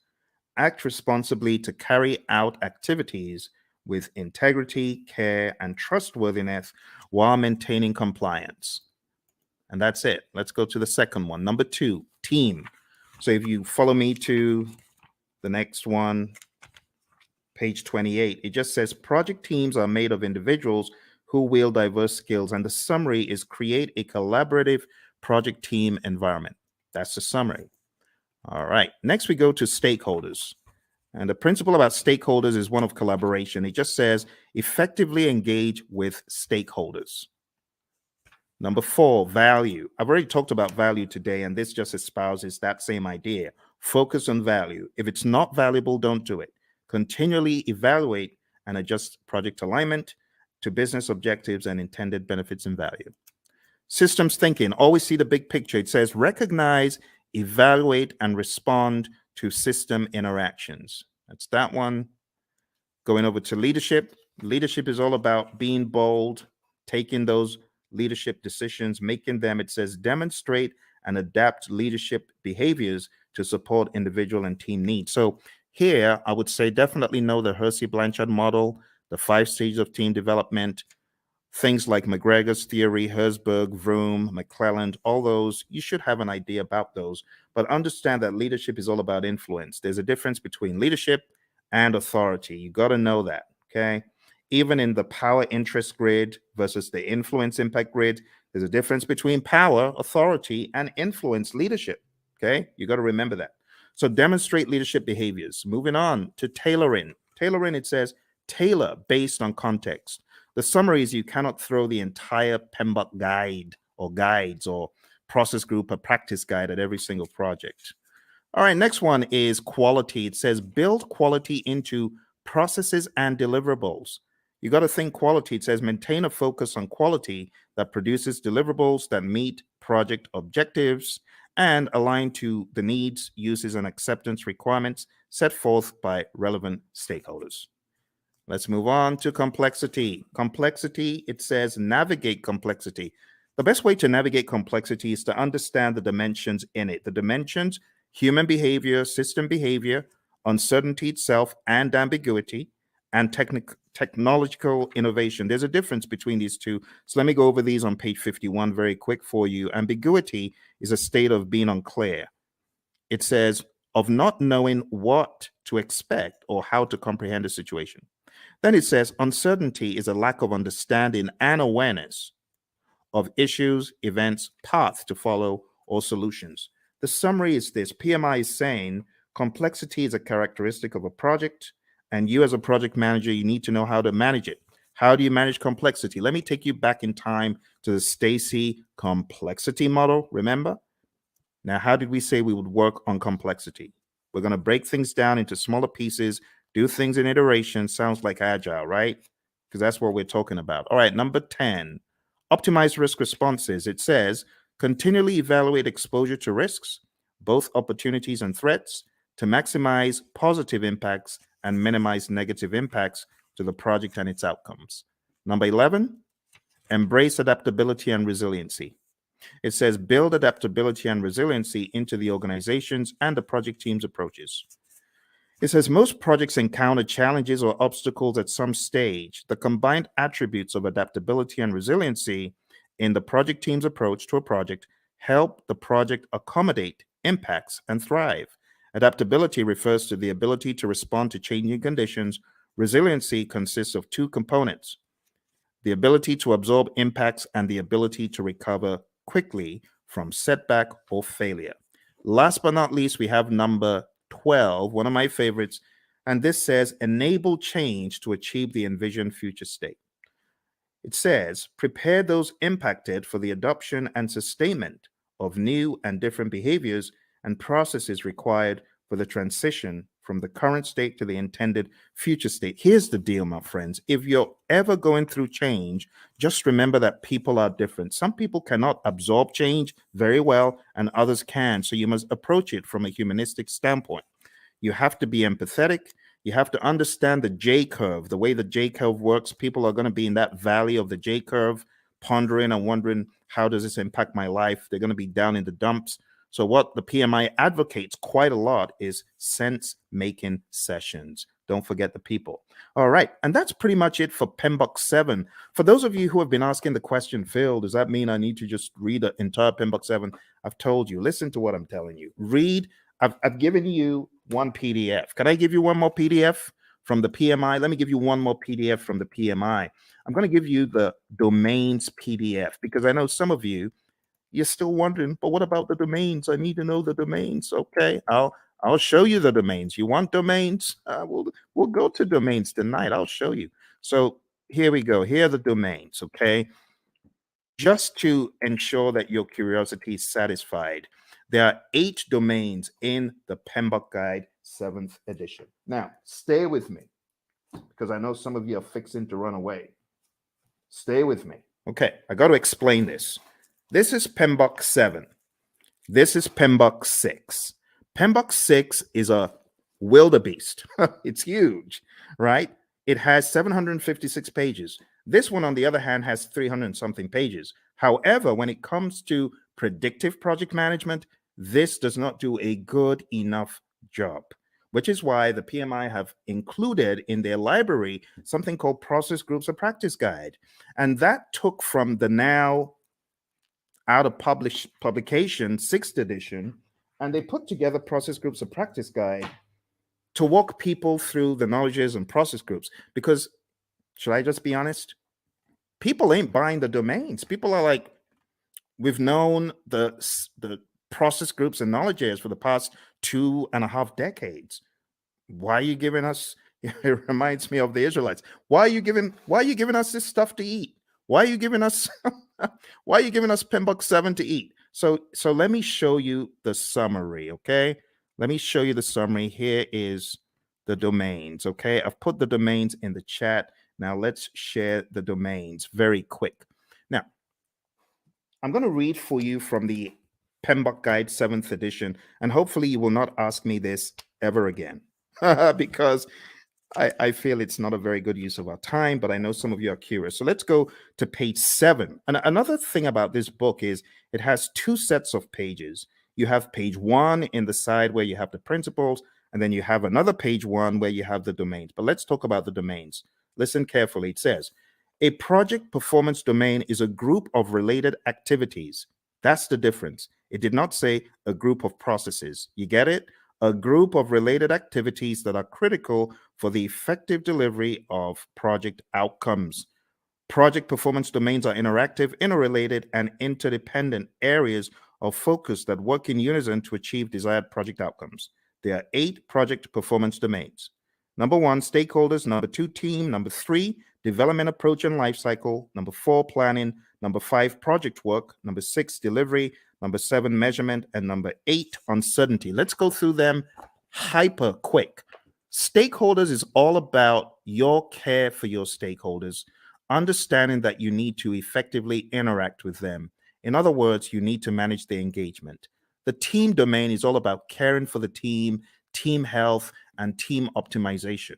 act responsibly to carry out activities with integrity, care, and trustworthiness while maintaining compliance. And that's it. Let's go to the second one. Number 2, team. So if you follow me to the next one, page 28, it just says project teams are made of individuals who wield diverse skills. And the summary is create a collaborative project team environment. That's the summary. All right. Next, we go to stakeholders. And the principle about stakeholders is one of collaboration. It just says effectively engage with stakeholders. Number 4, value. I've already talked about value today, and this just espouses that same idea. Focus on value. If it's not valuable, don't do it. Continually evaluate and adjust project alignment to business objectives and intended benefits and value. Systems thinking. Always see the big picture. It says recognize, evaluate, and respond to system interactions. That's that one. Going over to leadership. Leadership is all about being bold, taking those leadership decisions, making them. It says demonstrate and adapt leadership behaviors to support individual and team needs. So here, I would say definitely know the Hersey-Blanchard model, the 5 stages of team development, things like McGregor's theory, Herzberg, Vroom, McClelland, all those, you should have an idea about those. But understand that leadership is all about influence. There's a difference between leadership and authority. You got to know that, okay? Even in the power interest grid versus the influence impact grid, there's a difference between power, authority, and influence leadership, okay? You got to remember that. So demonstrate leadership behaviors. Moving on to tailoring. Tailoring, it says tailor based on context. The summary is you cannot throw the entire PMBOK guide or guides or process group or practice guide at every single project. All right, next one is quality. It says build quality into processes and deliverables. You got to think quality. It says maintain a focus on quality that produces deliverables that meet project objectives and align to the needs, uses, and acceptance requirements set forth by relevant stakeholders. Let's move on to complexity. Complexity, it says navigate complexity. The best way to navigate complexity is to understand the dimensions in it. The dimensions, human behavior, system behavior, uncertainty itself, and ambiguity, and technological innovation. There's a difference between these two. So let me go over these on page 51 very quick for you. Ambiguity is a state of being unclear. It says of not knowing what to expect or how to comprehend a situation. Then it says uncertainty is a lack of understanding and awareness of issues, events, paths to follow, or solutions. The summary is this. PMI is saying complexity is a characteristic of a project, and you as a project manager, you need to know how to manage it. How do you manage complexity? Let me take you back in time to the Stacy complexity model, remember? Now, how did we say we would work on complexity? We're going to break things down into smaller pieces, do things in iteration. Sounds like agile, right? Because that's what we're talking about. All right, number 10, optimize risk responses. It says continually evaluate exposure to risks, both opportunities and threats, to maximize positive impacts and minimize negative impacts to the project and its outcomes. Number 11, embrace adaptability and resiliency. It says build adaptability and resiliency into the organizations and the project team's approaches. It says most projects encounter challenges or obstacles at some stage. The combined attributes of adaptability and resiliency in the project team's approach to a project help the project accommodate impacts and thrive. Adaptability refers to the ability to respond to changing conditions. Resiliency consists of 2 components: the ability to absorb impacts and the ability to recover quickly from setback or failure. Last but not least, we have number 12, one of my favorites, and this says enable change to achieve the envisioned future state. It says prepare those impacted for the adoption and sustainment of new and different behaviors and processes required for the transition from the current state to the intended future state. Here's the deal, my friends. If you're ever going through change, just remember that people are different. Some people cannot absorb change very well, and others can. So you must approach it from a humanistic standpoint. You have to be empathetic. You have to understand the J curve, the way the J curve works. People are going to be in that valley of the J curve, pondering and wondering, how does this impact my life? They're going to be down in the dumps. So what the PMI advocates quite a lot is sense-making sessions. Don't forget the people. All right, and that's pretty much it for PMBOK 7. For those of you who have been asking the question, Phil, does that mean I need to just read the entire PMBOK 7? I've told you, listen to what I'm telling you. Read, I've given you one PDF. Can I give you one more PDF from the PMI? Let me give you one more PDF from the PMI. I'm going to give you the domains PDF because I know some of you, you're still wondering, but what about the domains? I need to know the domains. Okay, I'll show you the domains. You want domains? We'll go to domains tonight. I'll show you. So here we go. Here are the domains. Okay, just to ensure that your curiosity is satisfied, there are 8 domains in the PMBOK Guide 7th edition. Now, stay with me because I know some of you are fixing to run away. Stay with me. Okay, I got to explain this. This is PMBOK 7. This is PMBOK 6. PMBOK 6 is a wildebeest. It's huge, right? It has 756 pages. This one, on the other hand, has 300 and something pages. However, when it comes to predictive project management, this does not do a good enough job, which is why the PMI have included in their library something called Process Groups of Practice Guide. And that took from the now out of publication 6th edition, and they put together Process Groups of Practice Guide to walk people through the knowledges and process groups. Because, should I just be honest? People ain't buying the domains. People are like, we've known the process groups and knowledge areas for the past 2.5 decades. Why are you giving us? It reminds me of the Israelites. Why are you giving us this stuff to eat? Why are you giving us why are you giving us PMBOK 7 to eat? So let me show you the summary, okay? Let me show you the summary. Here is the domains, okay? I've put the domains in the chat. Now let's share the domains very quick. Now, I'm going to read for you from the PMBOK Guide 7th edition, and hopefully you will not ask me this ever again because I feel it's not a very good use of our time, but I know some of you are curious. So let's go to page 7. And another thing about this book is it has 2 sets of pages. You have page 1 in the side where you have the principles, and then you have another page 1 where you have the domains. But let's talk about the domains. Listen carefully. It says, a project performance domain is a group of related activities. That's the difference. It did not say a group of processes. You get it? A group of related activities that are critical for the effective delivery of project outcomes. Project performance domains are interactive, interrelated, and interdependent areas of focus that work in unison to achieve desired project outcomes. There are 8 project performance domains. Number 1, stakeholders. Number 2, team. Number 3, development approach and lifecycle. Number 4, planning. Number 5, project work. Number 6, delivery. Number 7, measurement. And number 8, uncertainty. Let's go through them hyper quick. Stakeholders is all about your care for your stakeholders, understanding that you need to effectively interact with them. In other words, you need to manage their engagement. The team domain is all about caring for the team, team health, and team optimization.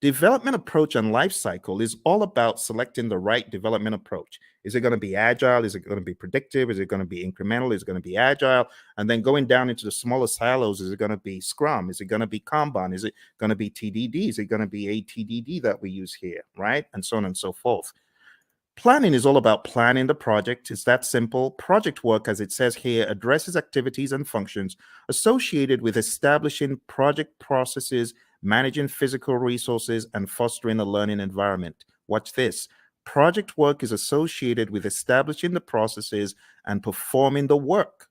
Development approach and life cycle is all about selecting the right development approach. Is it going to be agile? Is it going to be predictive? Is it going to be incremental? Is it going to be agile? And then going down into the smaller silos, is it going to be Scrum? Is it going to be Kanban? Is it going to be TDD? Is it going to be ATDD that we use here, right? And so on and so forth. Planning is all about planning the project. It's that simple. Project work, as it says here, addresses activities and functions associated with establishing project processes, managing physical resources, and fostering a learning environment. Watch this. Project work is associated with establishing the processes and performing the work.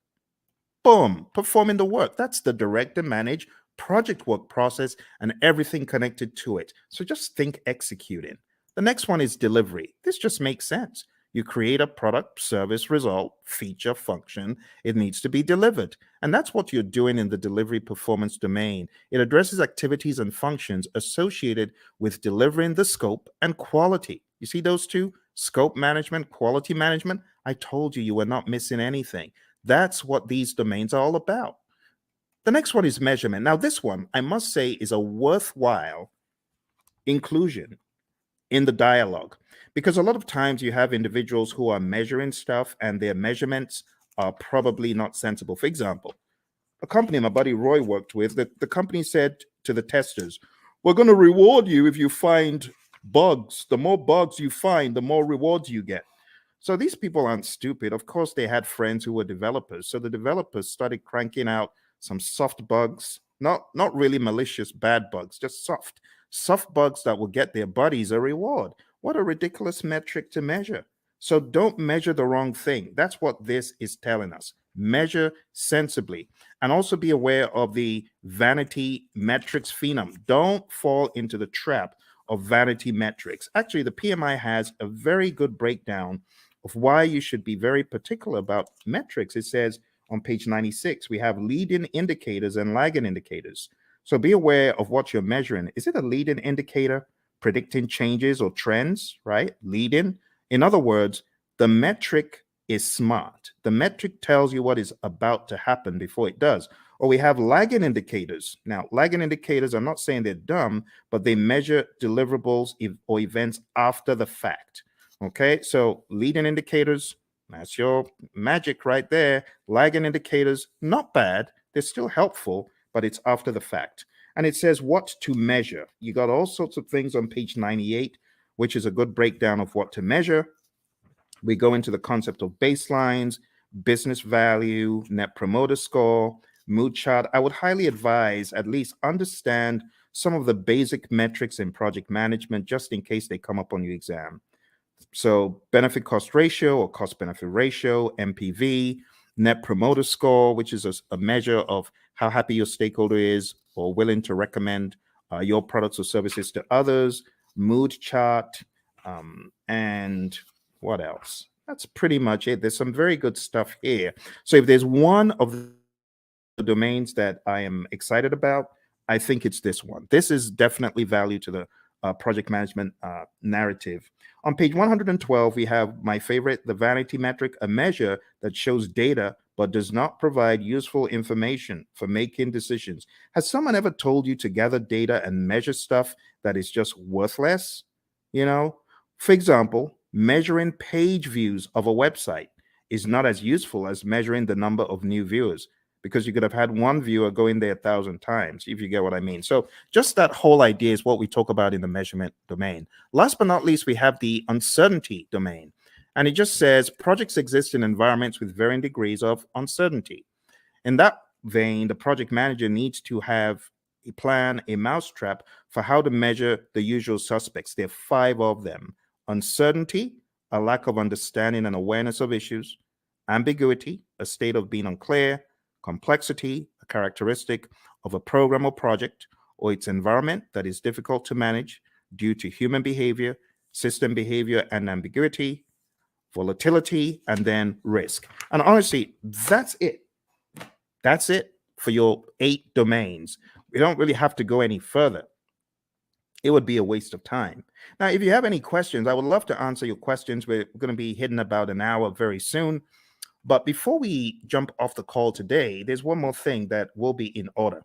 Boom, performing the work. That's the direct and manage project work process and everything connected to it. So just think executing. The next one is delivery. This just makes sense. You create a product, service, result, feature, function. It needs to be delivered. And that's what you're doing in the delivery performance domain. It addresses activities and functions associated with delivering the scope and quality. You see those two? Scope management, quality management. I told you you were not missing anything. That's what these domains are all about. The next one is measurement. Now, this one, I must say, is a worthwhile inclusion in the dialogue, because a lot of times you have individuals who are measuring stuff and their measurements are probably not sensible. For example, a company my buddy Roy worked with, the company said to the testers, we're going to reward you if you find bugs. The more bugs you find, the more rewards you get. So these people aren't stupid. Of course, they had friends who were developers. So the developers started cranking out some soft bugs, not really malicious bad bugs, just soft bugs that will get their buddies a reward. What a ridiculous metric to measure. So don't measure the wrong thing. That's what this is telling us. Measure sensibly, and also be aware of the vanity metrics phenom. Don't fall into the trap of vanity metrics. Actually, the PMI has a very good breakdown of why you should be very particular about metrics. It says on page 96, we have leading indicators and lagging indicators. So be aware of what you're measuring. Is it a leading indicator predicting changes or trends, right? Leading. In other words, the metric is smart. The metric tells you what is about to happen before it does. Or we have lagging indicators. Now, lagging indicators, I'm not saying they're dumb, but they measure deliverables or events after the fact. Okay, so leading indicators, that's your magic right there. Lagging indicators, not bad. They're still helpful, but it's after the fact. And it says what to measure. You got all sorts of things on page 98, which is a good breakdown of what to measure. We go into the concept of baselines, business value, net promoter score, mood chart. I would highly advise at least understand some of the basic metrics in project management just in case they come up on your exam. So benefit cost ratio or cost benefit ratio, MPV, net promoter score, which is a measure of how happy your stakeholder is or willing to recommend your products or services to others, mood chart, and what else? That's pretty much it. There's some very good stuff here. So if there's one of the domains that I am excited about, I think it's this one. This is definitely value to the project management narrative. On page 112, we have my favorite, the vanity metric, a measure that shows data but does not provide useful information for making decisions. Has someone ever told you to gather data and measure stuff that is just worthless? You know, for example, measuring page views of a website is not as useful as measuring the number of new viewers, because you could have had one viewer go in there 1,000 times, if you get what I mean. So just that whole idea is what we talk about in the measurement domain. Last but not least, we have the uncertainty domain. And it just says projects exist in environments with varying degrees of uncertainty. In that vein, the project manager needs to have a plan, a mousetrap for how to measure the usual suspects. There are 5 of them: uncertainty, a lack of understanding and awareness of issues; ambiguity, a state of being unclear; complexity, a characteristic of a program or project or its environment that is difficult to manage due to human behavior, system behavior, and ambiguity; volatility; and then risk. And honestly, that's it. That's it for your 8 domains. We don't really have to go any further. It would be a waste of time. Now, if you have any questions, I would love to answer your questions. We're going to be hitting about an hour very soon. But before we jump off the call today, there's one more thing that will be in order.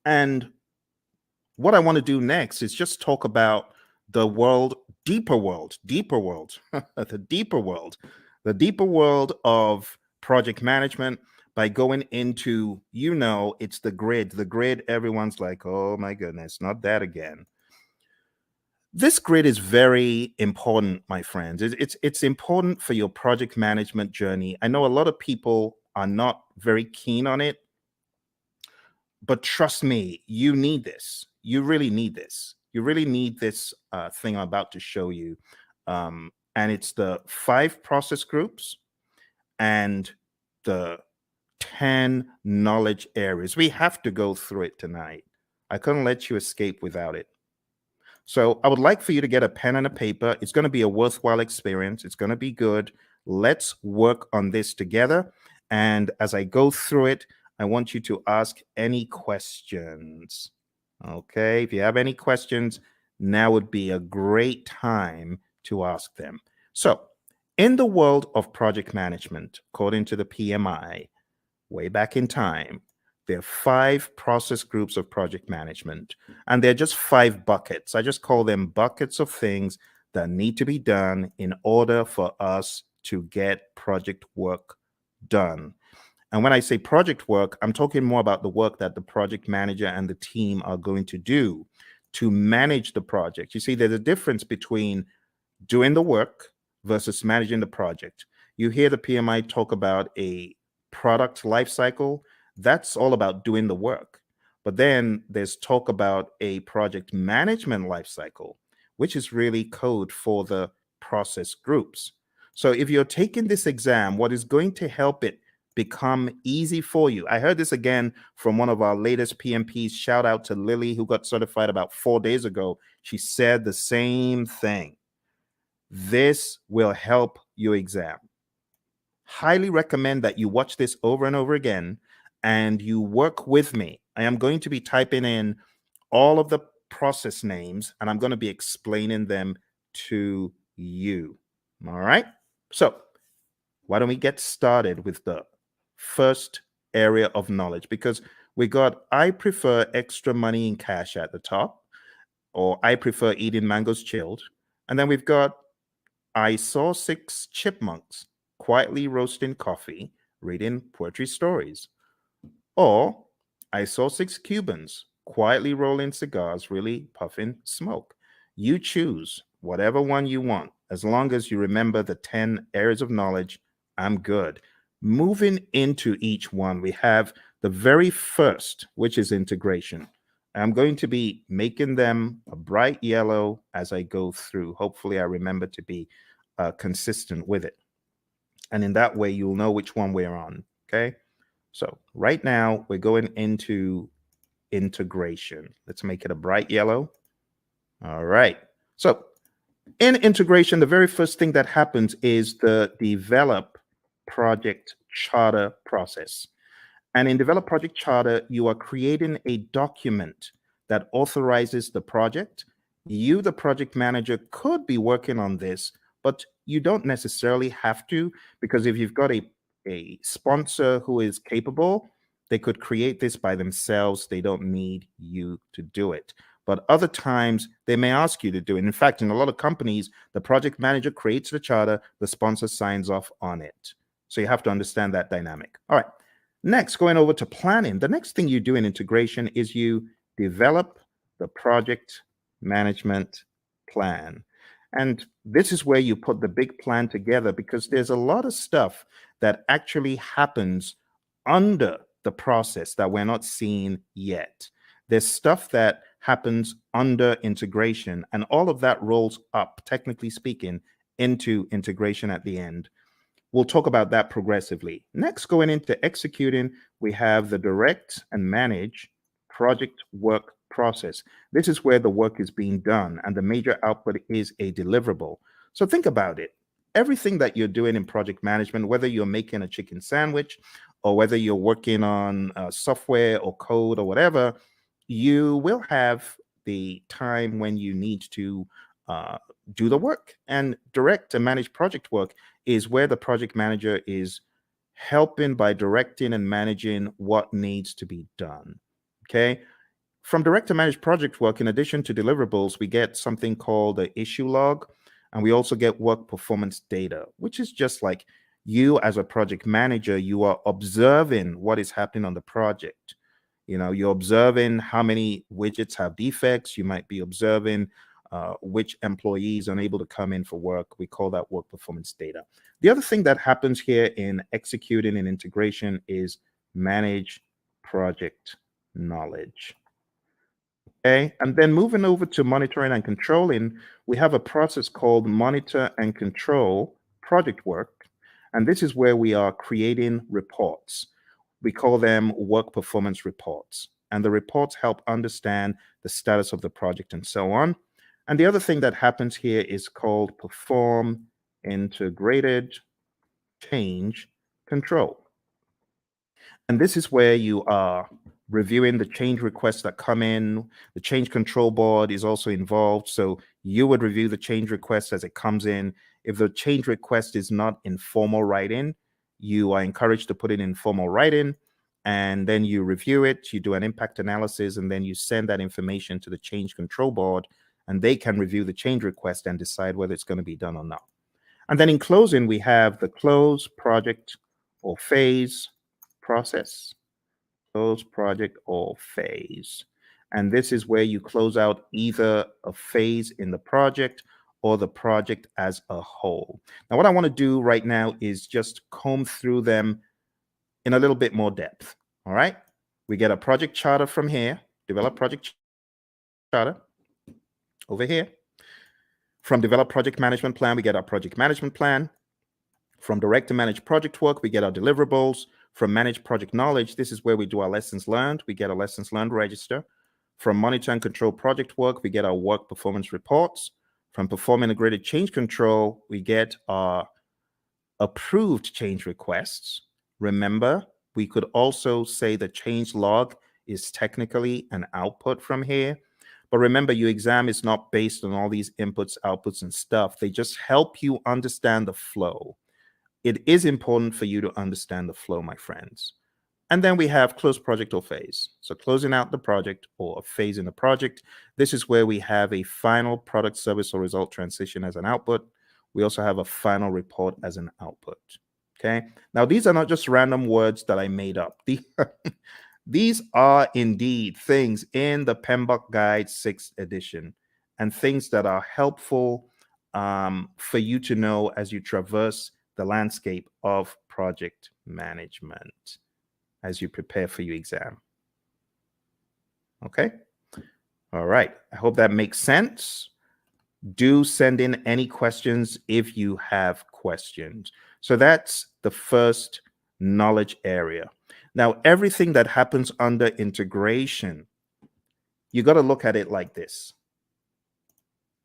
And what I want to do next is just talk about the deeper world, the deeper world of project management by going into, it's the grid. Everyone's like, oh my goodness, not that again. This grid is very important, my friends. It's important for your project management journey. I know a lot of people are not very keen on it, but trust me, you need this. You really need this. You really need this thing I'm about to show you. And it's the 5 process groups and the 10 knowledge areas. We have to go through it tonight. I couldn't let you escape without it. So I would like for you to get a pen and a paper. It's going to be a worthwhile experience. It's going to be good. Let's work on this together. And as I go through it, I want you to ask any questions. Okay, if you have any questions, now would be a great time to ask them. So in the world of project management, according to the PMI, way back in time, there are 5 process groups of project management, and they're just 5 buckets. I just call them buckets of things that need to be done in order for us to get project work done. And when I say project work, I'm talking more about the work that the project manager and the team are going to do to manage the project. You see, there's a difference between doing the work versus managing the project. You hear the PMI talk about a product life cycle. That's all about doing the work. But then there's talk about a project management life cycle, which is really code for the process groups. So if you're taking this exam, what is going to help it become easy for you? I heard this again from one of our latest PMPs. Shout out to Lily, who got certified about 4 days ago. She said the same thing. This will help your exam. Highly recommend that you watch this over and over again and you work with me. I am going to be typing in all of the process names and I'm going to be explaining them to you. All right. So why don't we get started with the first area of knowledge? Because we got, I prefer extra money in cash at the top, or I prefer eating mangoes chilled. And then we've got, I saw 6 chipmunks quietly roasting coffee, reading poetry stories. Or I saw 6 Cubans quietly rolling cigars, really puffing smoke. You choose whatever one you want. As long as you remember the 10 areas of knowledge, I'm good. Moving into each one, we have the very first, which is integration. I'm going to be making them a bright yellow as I go through. Hopefully, I remember to be consistent with it. And in that way, you'll know which one we're on. Okay. So right now, we're going into integration. Let's make it a bright yellow. All right. So in integration, the very first thing that happens is the develop project charter process. And in Develop Project Charter, you are creating a document that authorizes the project. You, the project manager, could be working on this, but you don't necessarily have to, because if you've got a sponsor who is capable, they could create this by themselves. They don't need you to do it. But other times, they may ask you to do it. In fact, in a lot of companies, the project manager creates the charter, the sponsor signs off on it. So you have to understand that dynamic. All right. Next, going over to planning, the next thing you do in integration is you develop the project management plan. And this is where you put the big plan together, because there's a lot of stuff that actually happens under the process that we're not seeing yet. There's stuff that happens under integration, and all of that rolls up, technically speaking, into integration at the end. We'll talk about that progressively. Next, going into executing, we have the direct and manage project work process. This is where the work is being done and the major output is a deliverable. So think about it. Everything that you're doing in project management, whether you're making a chicken sandwich or whether you're working on software or code or whatever, you will have the time when you need to do the work. And direct and manage project work is where the project manager is helping by directing and managing what needs to be done. Okay. From direct to manage project work, in addition to deliverables, we get something called the issue log, and we also get work performance data, which is just like you as a project manager, you are observing what is happening on the project. You know, you're observing how many widgets have defects. You might be observing which employees are unable to come in for work. We call that work performance data. The other thing that happens here in executing and integration is manage project knowledge. Okay, and then moving over to monitoring and controlling, we have a process called monitor and control project work. And this is where we are creating reports. We call them work performance reports. And the reports help understand the status of the project and so on. And the other thing that happens here is called perform integrated change control. And this is where you are reviewing the change requests that come in. The change control board is also involved. So you would review the change request as it comes in. If the change request is not in formal writing, you are encouraged to put it in formal writing. And then you review it, you do an impact analysis, and then you send that information to the change control board, and they can review the change request and decide whether it's going to be done or not. And then in closing, we have the close project or phase process. Close project or phase. And this is where you close out either a phase in the project or the project as a whole. Now, what I want to do right now is just comb through them in a little bit more depth. All right. We get a project charter from here, develop project charter over here. From develop project management plan, we get our project management plan. From direct to manage project work, we get our deliverables. From manage project knowledge, this is where we do our lessons learned. We get a lessons learned register. From monitor and control project work, we get our work performance reports. From perform integrated change control, we get our approved change requests. Remember, we could also say the change log is technically an output from here. But remember, your exam is not based on all these inputs, outputs, and stuff. They just help you understand the flow. It is important for you to understand the flow, my friends. And then we have close project or phase. So closing out the project or a phase in the project. This is where we have a final product, service, or result transition as an output. We also have a final report as an output. Okay. Now, these are not just random words that I made up. These are indeed things in the PMBOK Guide 6th edition and things that are helpful for you to know as you traverse the landscape of project management as you prepare for your exam. Okay. All right. I hope that makes sense. Do send in any questions if you have questions. So that's the first knowledge area. Now, everything that happens under integration, you got to look at it like this.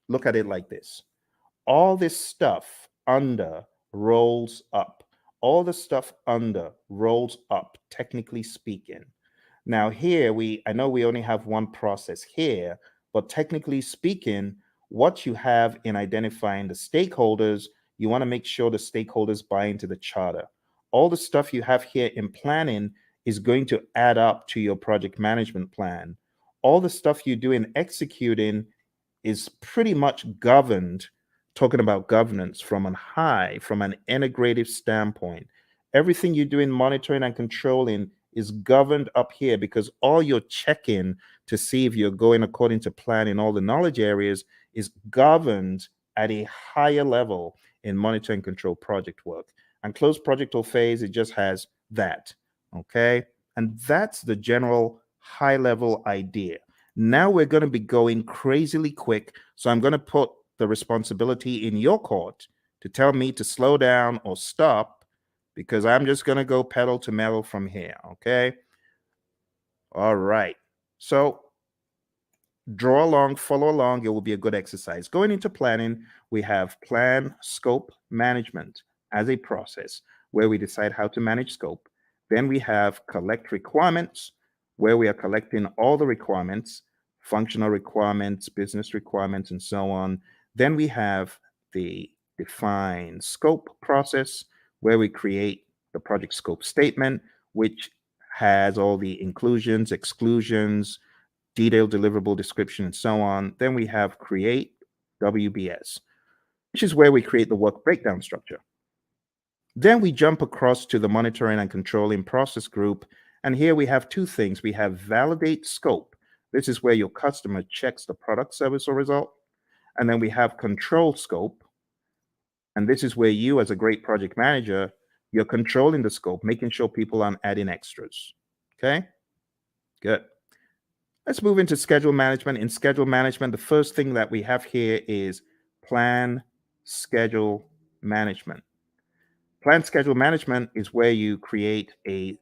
Look at it like this. All this stuff under rolls up. All the stuff under rolls up, technically speaking. Now here, I know we only have one process here, but technically speaking, what you have in identifying the stakeholders, you want to make sure the stakeholders buy into the charter. All the stuff you have here in planning is going to add up to your project management plan. All the stuff you do in executing is pretty much governed, talking about governance from an integrative standpoint. Everything you do in monitoring and controlling is governed up here because all you're checking to see if you're going according to plan in all the knowledge areas is governed at a higher level in monitor and control project work. And close project or phase, it just has that. Okay. And that's the general high level idea. Now we're going to be going crazily quick. So I'm going to put the responsibility in your court to tell me to slow down or stop because I'm just going to go pedal to metal from here. Okay. All right. So draw along, follow along. It will be a good exercise. Going into planning, we have plan, scope, management as a process where we decide how to manage scope. Then we have collect requirements, where we are collecting all the requirements, functional requirements, business requirements, and so on. Then we have the define scope process, where we create the project scope statement, which has all the inclusions, exclusions, detailed deliverable description, and so on. Then we have create WBS, which is where we create the work breakdown structure. Then we jump across to the monitoring and controlling process group. And here we have two things. We have validate scope. This is where your customer checks the product, service, or result. And then we have control scope. And this is where you, as a great project manager, you're controlling the scope, making sure people aren't adding extras. Okay, good. Let's move into schedule management. In schedule management, the first thing that we have here is plan schedule management. Plan schedule management is where you create a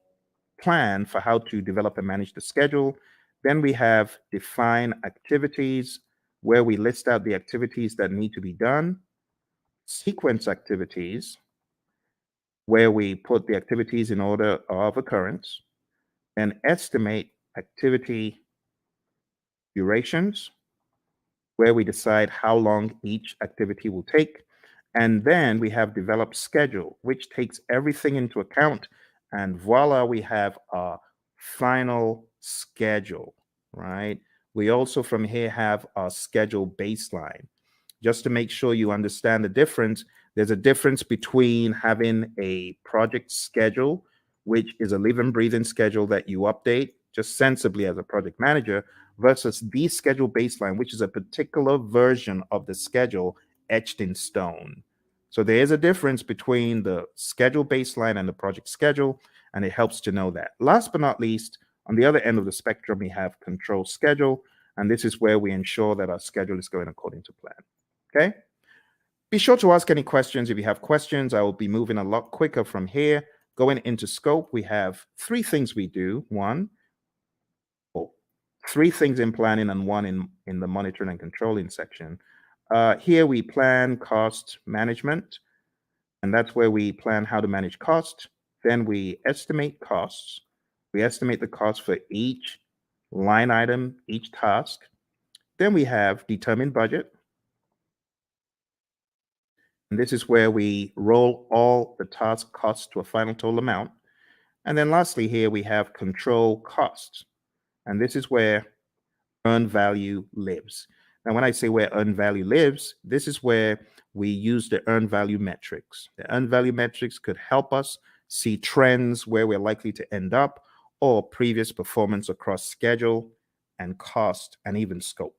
plan for how to develop and manage the schedule. Then we have define activities, where we list out the activities that need to be done. Sequence activities, where we put the activities in order of occurrence. And estimate activity durations, where we decide how long each activity will take. And then we have develop schedule, which takes everything into account. And voila, we have our final schedule, right? We also from here have our schedule baseline. Just to make sure you understand the difference, There's a difference between having a project schedule, which is a living, breathing schedule that you update just sensibly as a project manager, versus the schedule baseline, which is a particular version of the schedule etched in stone. So there is a difference between the schedule baseline and the project schedule, and it helps to know that. Last but not least, on the other end of the spectrum, we have control schedule, and this is where we ensure that our schedule is going according to plan. Okay? Be sure to ask any questions. If you have questions, I will be moving a lot quicker from here. Going into scope, we have three things we do. Three things in planning and one in the monitoring and controlling section. Here we plan cost management, and that's where we plan how to manage cost. Then we estimate costs. We estimate the cost for each line item, each task. Then we have determine budget. And this is where we roll all the task costs to a final total amount. And then lastly, here we have control costs. And this is where earned value lives. Now, when I say where earned value lives, this is where we use the earned value metrics. The earned value metrics could help us see trends where we're likely to end up, or previous performance across schedule and cost and even scope.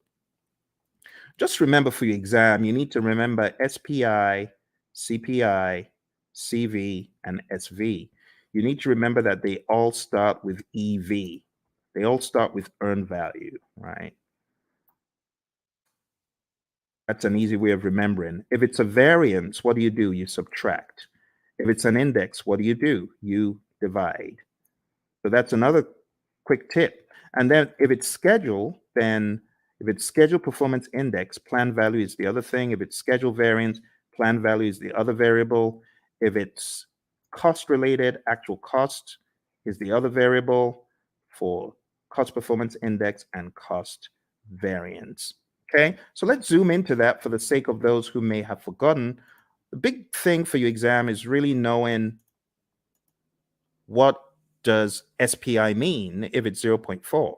Just remember for your exam, you need to remember SPI, CPI, CV, and SV. You need to remember that they all start with EV. They all start with earned value, right? That's an easy way of remembering. If it's a variance, what do? You subtract. If it's an index, what do? You divide. So that's another quick tip. And then if it's schedule, then if it's schedule performance index, plan value is the other thing. If it's schedule variance, plan value is the other variable. If it's cost related, actual cost is the other variable for cost performance index and cost variance. Okay, so let's zoom into that for the sake of those who may have forgotten. The big thing for your exam is really knowing what does SPI mean if it's 0.4,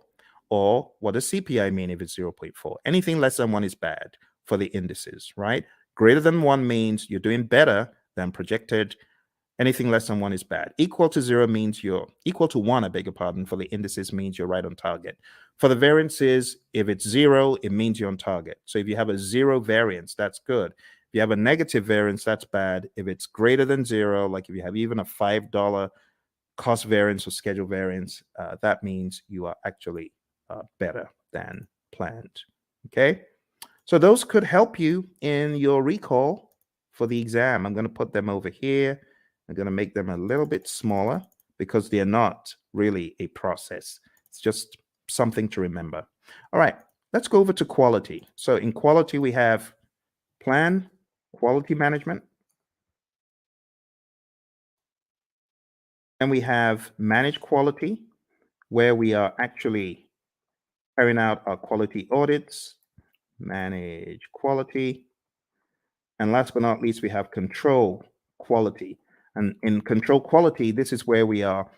or what does CPI mean if it's 0.4. Anything less than 1 is bad for the indices, right? Greater than 1 means you're doing better than projected. Anything less than 1 is bad. Equal to 0 means you're equal to 1, I beg your pardon, for the indices means you're right on target. For the variances, if it's 0, it means you're on target. So if you have a 0 variance, that's good. If you have a negative variance, that's bad. If it's greater than 0, like if you have even a $5 cost variance or schedule variance, that means you are actually better than planned. Okay, so those could help you in your recall for the exam. I'm going to put them over here. I'm going to make them a little bit smaller because they're not really a process. It's just something to remember. All right, let's go over to quality. So in quality, we have plan, quality management, and we have manage quality, where we are actually carrying out our quality audits, manage quality. And last but not least, we have control quality. And in control quality, this is where we are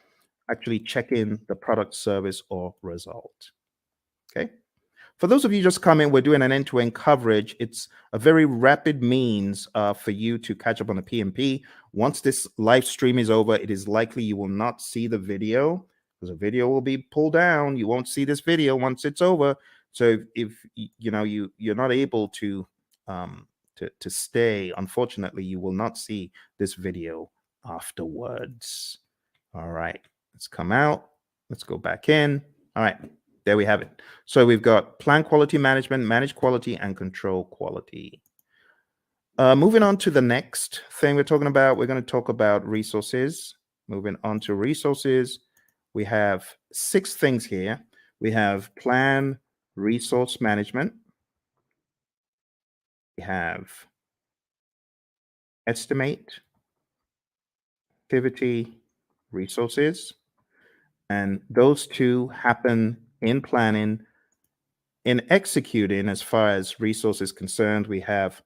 actually checking the product, service, or result. Okay. For those of you just coming, we're doing an end-to-end coverage. It's a very rapid means for you to catch up on the PMP. Once this live stream is over, it is likely you will not see the video because the video will be pulled down. You won't see this video once it's over. So if you know you're not able to stay, unfortunately, you will not see this video afterwards. All right, let's come out. Let's go back in. All right. There we have it. So we've got plan quality management, manage quality, and control quality. Moving on to the next thing we're talking about, we're going to talk about resources. Moving on to resources, we have 6 things here. We have plan resource management. We have estimate, activity, resources. And those two happen in planning. In executing, as far as resources concerned, we have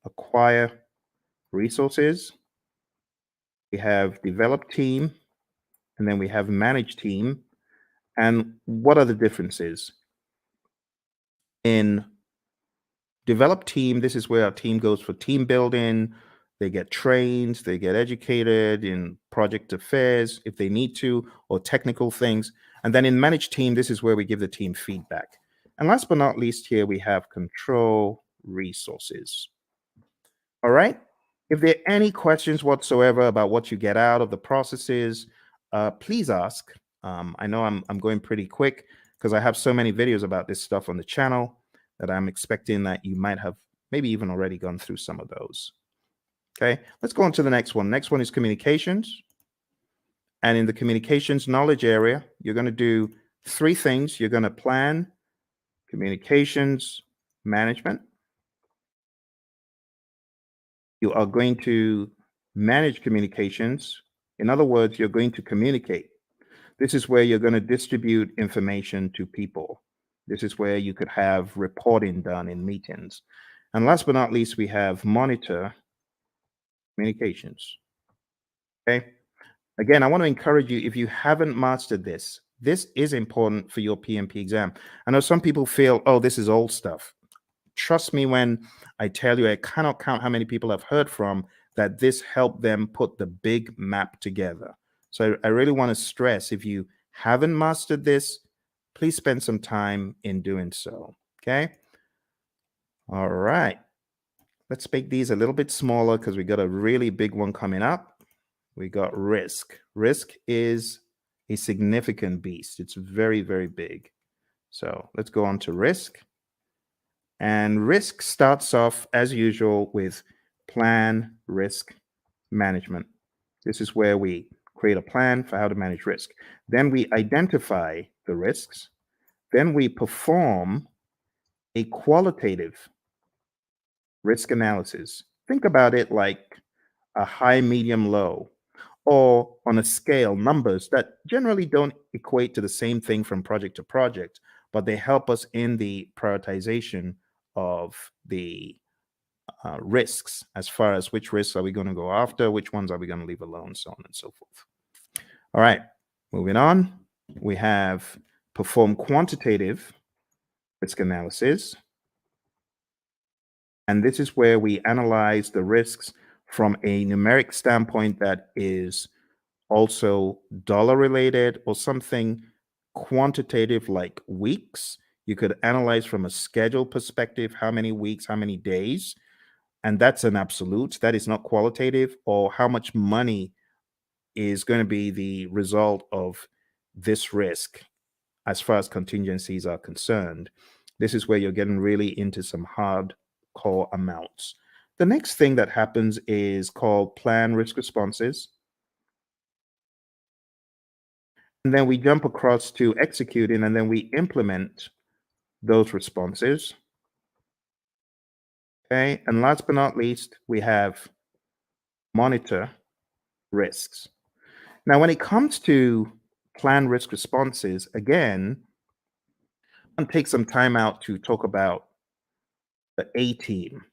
acquire resources, we have develop team, and then we have manage team. And what are the differences? In develop team, this is where our team goes for team building, They get trained, they get educated in project affairs if they need to, or technical things. And then in managed team, this is where we give the team feedback. And last but not least, here we have control resources. All right. If there are any questions whatsoever about what you get out of the processes, please ask. I know I'm going pretty quick because I have so many videos about this stuff on the channel that I'm expecting that you might have maybe even already gone through some of those. Okay, let's go on to the next one. Next one is communications. And in the communications knowledge area, you're going to do three things. You're going to plan communications management. You are going to manage communications. In other words, you're going to communicate. This is where you're going to distribute information to people. This is where you could have reporting done in meetings. And last but not least, we have monitor communications. Okay. Again, I want to encourage you, if you haven't mastered this, this is important for your PMP exam. I know some people feel, oh, this is old stuff. Trust me when I tell you, I cannot count how many people I've heard from that this helped them put the big map together. So I really want to stress, if you haven't mastered this, please spend some time in doing so. Okay. All right. Let's make these a little bit smaller because we got a really big one coming up. We got risk. Risk is a significant beast. It's very, very big. So let's go on to risk. And risk starts off, as usual, with plan risk management. This is where we create a plan for how to manage risk. Then we identify the risks. Then we perform a qualitative risk analysis. Think about it like a high, medium, low, or on a scale, numbers that generally don't equate to the same thing from project to project, but they help us in the prioritization of the risks, as far as which risks are we going to go after, which ones are we going to leave alone, so on and so forth. All right, moving on. We have perform quantitative risk analysis. And this is where we analyze the risks from a numeric standpoint that is also dollar related or something quantitative like weeks. You could analyze from a schedule perspective, how many weeks, how many days, and that's an absolute. That is not qualitative. Or how much money is going to be the result of this risk as far as contingencies are concerned. This is where you're getting really into some hardcore amounts. The next thing that happens is called plan risk responses. And then we jump across to executing, and then we implement those responses. Okay, and last but not least, we have monitor risks. Now, when it comes to plan risk responses, again, I'll take some time out to talk about the A team,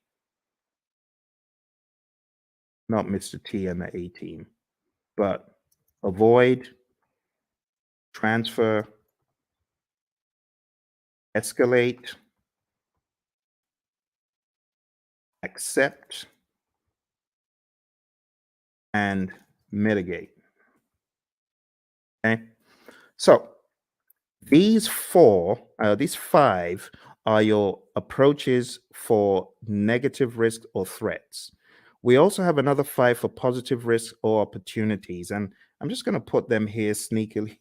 not Mr. T and the A team, but avoid, transfer, escalate, accept, and mitigate. Okay, so these five are your approaches for negative risk or threats. We also have another five for positive risk or opportunities, and I'm just going to put them here sneakily.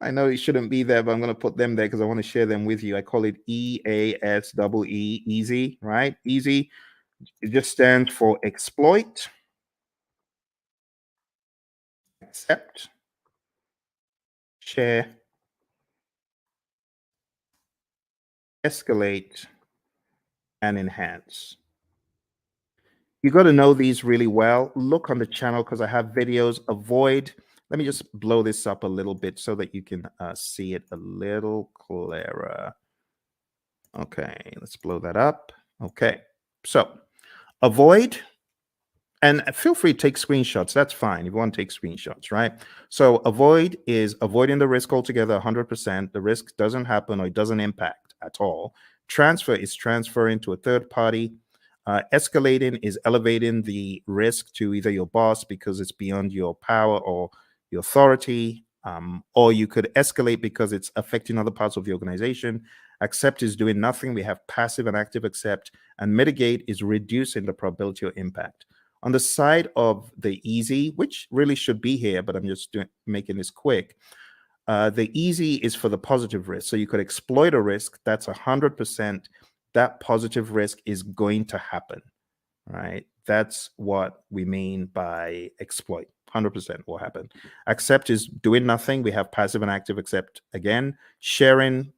I know it shouldn't be there, but I'm going to put them there because I want to share them with you. I call it EASEE, easy, right? Easy. It just stands for exploit, accept, share, escalate, and enhance. You got to know these really well. Look on the channel because I have videos. Avoid. Let me just blow this up a little bit so that you can see it a little clearer. Okay, let's blow that up. Okay, so avoid, and feel free to take screenshots. That's fine if you want to take screenshots, right? So avoid is avoiding the risk altogether, 100%. The risk doesn't happen or it doesn't impact at all. Transfer is transferring to a third party. Escalating is elevating the risk to either your boss because it's beyond your power or your authority, or you could escalate because it's affecting other parts of the organization. Accept is doing nothing. We have passive and active accept, and mitigate is reducing the probability or impact. On the side of the easy, which really should be here, but I'm just making this quick. The easy is for the positive risk. So you could exploit a risk that's 100%. That positive risk is going to happen, right? That's what we mean by exploit. 100% will happen. Accept is doing nothing. We have passive and active accept again. Sharing,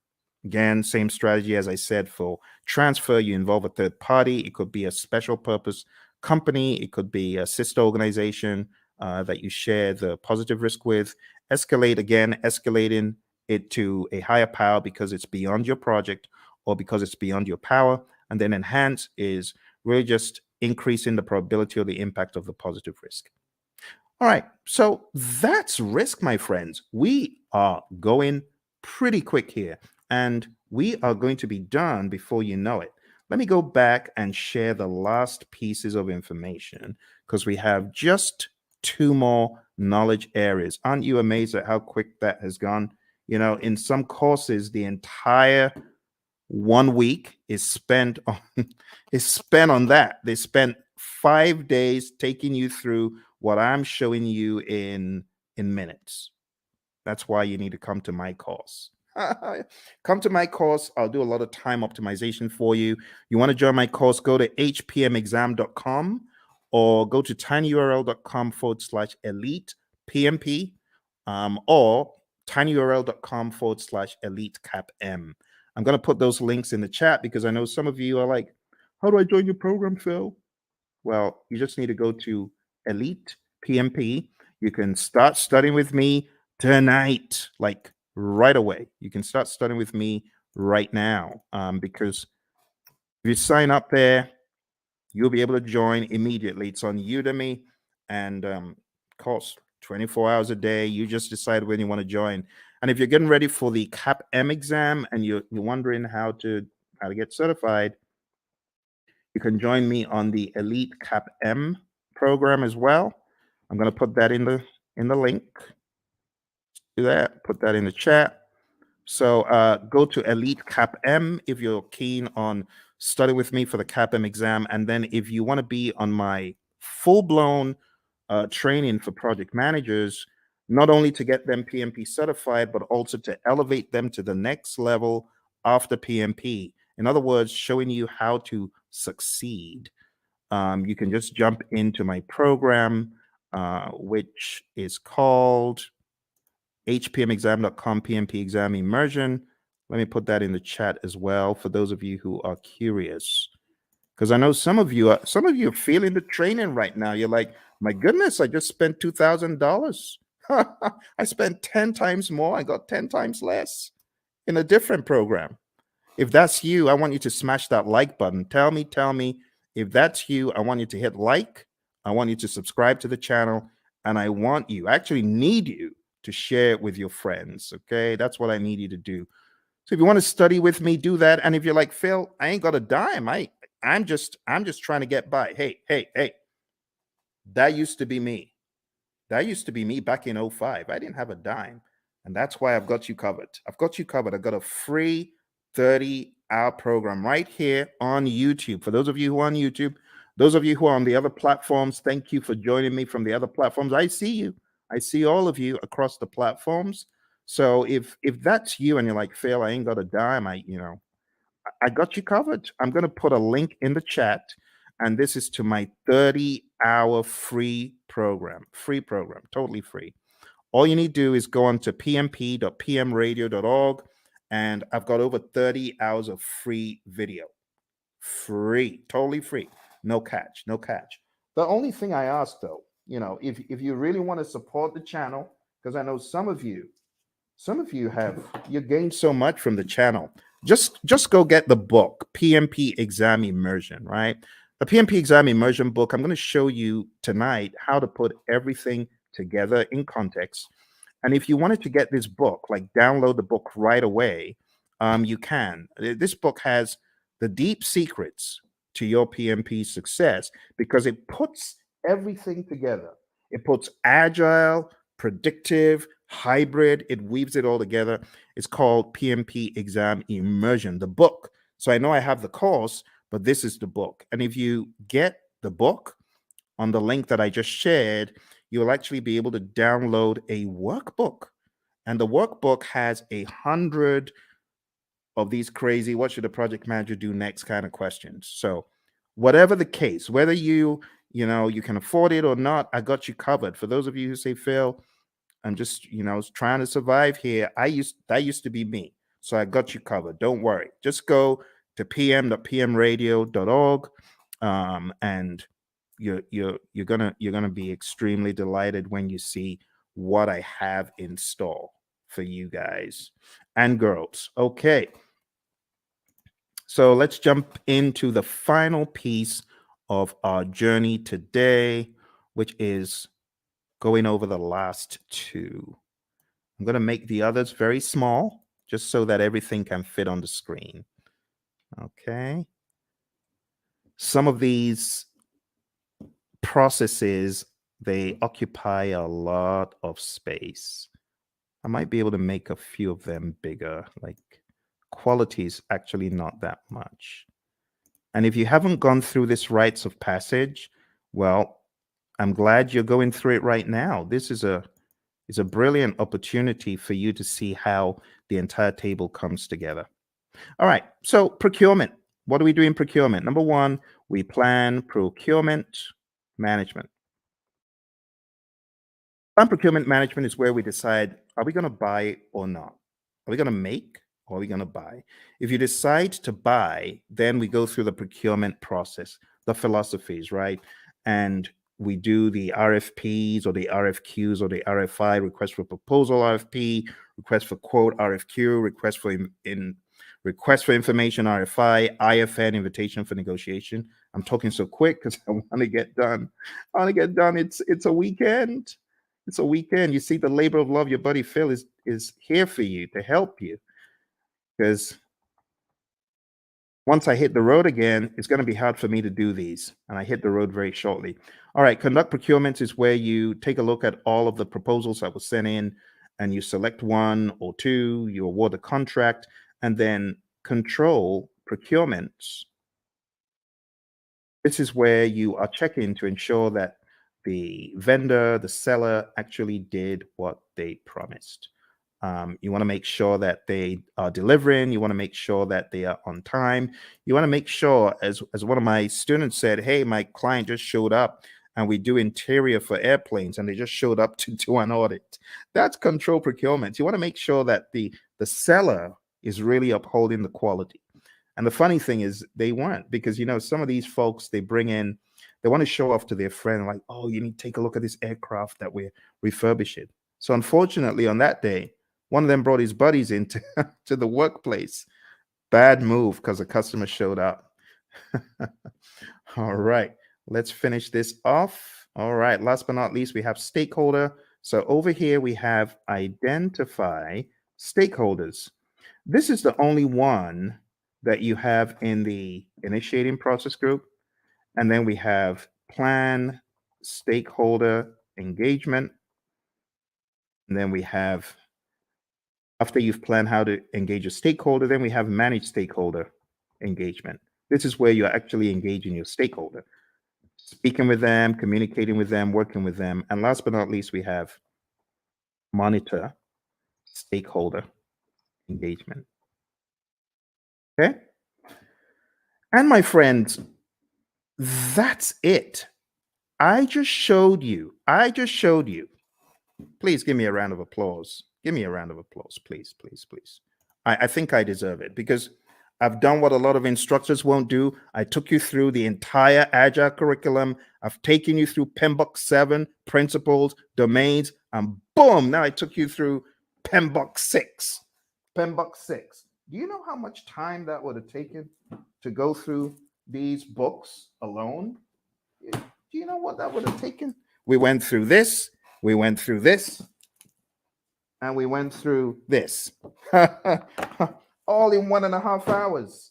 again, same strategy as I said for transfer. You involve a third party. It could be a special purpose company. It could be a sister organization that you share the positive risk with. Escalate, again, escalating it to a higher power because it's beyond your project or because it's beyond your power. And then enhance is really just increasing the probability or the impact of the positive risk. All right, so that's risk, my friends. We are going pretty quick here, and we are going to be done before you know it. Let me go back and share the last pieces of information because we have just 2 more knowledge areas. Aren't you amazed at how quick that has gone? You know, in some courses, the entire 1 week is spent on that. They spent 5 days taking you through what I'm showing you in minutes. That's why you need to come to my course. Come to my course. I'll do a lot of time optimization for you. You want to join my course, go to hpmexam.com or go to tinyurl.com/elite PMP, or tinyurl.com/elite CAPM. I'm going to put those links in the chat because I know some of you are like, how do I join your program, Phil? Well, you just need to go to Elite PMP. You can start studying with me tonight, like right away. You can start studying with me right now, because if you sign up there, you'll be able to join immediately. It's on Udemy, and costs 24 hours a day. You just decide when you want to join. And if you're getting ready for the CAPM exam and you're wondering how to get certified, you can join me on the Elite CAPM program as well. I'm going to put that in the link. Do that. Put that in the chat. So go to Elite CAPM if you're keen on study with me for the CAPM exam, and then if you want to be on my full-blown training for project managers, not only to get them PMP certified, but also to elevate them to the next level after PMP. In other words, showing you how to succeed. You can just jump into my program, which is called hpmexam.com PMP exam immersion. Let me put that in the chat as well for those of you who are curious, because I know some of you are feeling the training right now. You're like, my goodness, I just spent $2,000. I spent 10 times more. I got 10 times less in a different program. If that's you, I want you to smash that like button. Tell me if that's you. I want you to hit like. I want you to subscribe to the channel, and I actually need you to share it with your friends. Okay, that's what I need you to do. So if you want to study with me, do that. And if you're like, Phil, I ain't got a dime. I'm just trying to get by. Hey, that used to be me. That used to be me back in 05. I didn't have a dime. And that's why I've got you covered. I've got a free 30-hour program right here on YouTube. For those of you who are on YouTube, those of you who are on the other platforms, thank you for joining me from the other platforms. I see you. I see all of you across the platforms. So if that's you and you're like, Phil, I ain't got a dime, I got you covered. I'm going to put a link in the chat, and this is to my 30-hour free program, totally free. All you need to do is go on to pmp.pmradio.org, and I've got over 30 hours of free video. Free, totally free. No catch. The only thing I ask, though, if you really want to support the channel, because I know some of you you gained so much from the channel. Just go get the book, PMP Exam Immersion, right? The PMP Exam Immersion book, I'm going to show you tonight how to put everything together in context. And if you wanted to get this book, like download the book right away, you can. This book has the deep secrets to your PMP success because it puts everything together. It puts agile, predictive, hybrid, it weaves it all together. It's called PMP Exam Immersion, the book. So I know I have the course, but this is the book. And if you get the book on the link that I just shared, you'll actually be able to download a workbook. And the workbook has 100 of these crazy, what should a project manager do next kind of questions. So whatever the case, whether you can afford it or not, I got you covered. For those of you who say, Phil, I'm just, trying to survive here. That used to be me. So I got you covered. Don't worry. Just go to pm.pmradio.org, and you're gonna be extremely delighted when you see what I have in store for you guys and girls. Okay. So let's jump into the final piece of our journey today, which is going over the last two. I'm going to make the others very small, just so that everything can fit on the screen. Okay. Some of these processes, they occupy a lot of space. I might be able to make a few of them bigger, like quality is actually not that much. And if you haven't gone through this rites of passage, well, I'm glad you're going through it right now. This is a brilliant opportunity for you to see how the entire table comes together. All right, so procurement. What do we do in procurement? Number one, we plan procurement management. Plan procurement management is where we decide, are we going to buy or not? Are we going to make or are we going to buy? If you decide to buy, then we go through the procurement process, the philosophies, right? And we do the RFPs or the RFQs or the RFI, request for proposal RFP, request for quote RFQ, request for information RFI, IFN, invitation for negotiation. I'm talking so quick because I want to get done. I want to get done. It's a weekend. It's a weekend. You see, the labor of love, your buddy Phil is here for you to help you. Because once I hit the road again, it's going to be hard for me to do these. And I hit the road very shortly. All right, conduct procurements is where you take a look at all of the proposals that were sent in and you select one or two, you award a contract, and then control procurements. This is where you are checking to ensure that the vendor, the seller actually did what they promised. You want to make sure that they are delivering. You want to make sure that they are on time. You want to make sure, as one of my students said, hey, my client just showed up and we do interior for airplanes and they just showed up to do an audit. That's control procurement. You want to make sure that the seller is really upholding the quality. And the funny thing is they weren't, because, some of these folks, they bring in, they want to show off to their friend, like, oh, you need to take a look at this aircraft that we're refurbishing. So unfortunately, on that day, one of them brought his buddies into to the workplace. Bad move because the customer showed up. All right, let's finish this off. All right, last but not least, we have stakeholder. So over here, we have identify stakeholders. This is the only one that you have in the initiating process group. And then we have plan stakeholder engagement. And then we have, after you've planned how to engage a stakeholder, then we have manage stakeholder engagement. This is where you're actually engaging your stakeholder, speaking with them, communicating with them, working with them. And last but not least, we have monitor stakeholder engagement. Okay. And my friends, that's it. I just showed you. Please give me a round of applause. Give me a round of applause, please, please, please. I think I deserve it because I've done what a lot of instructors won't do. I took you through the entire Agile curriculum. I've taken you through PMBOK 7, principles, domains, and boom, now I took you through PMBOK 6. PMBOK 6. Do you know how much time that would have taken to go through these books alone? Do you know what that would have taken? We went through this, we went through this, and we went through this. All in 1.5 hours.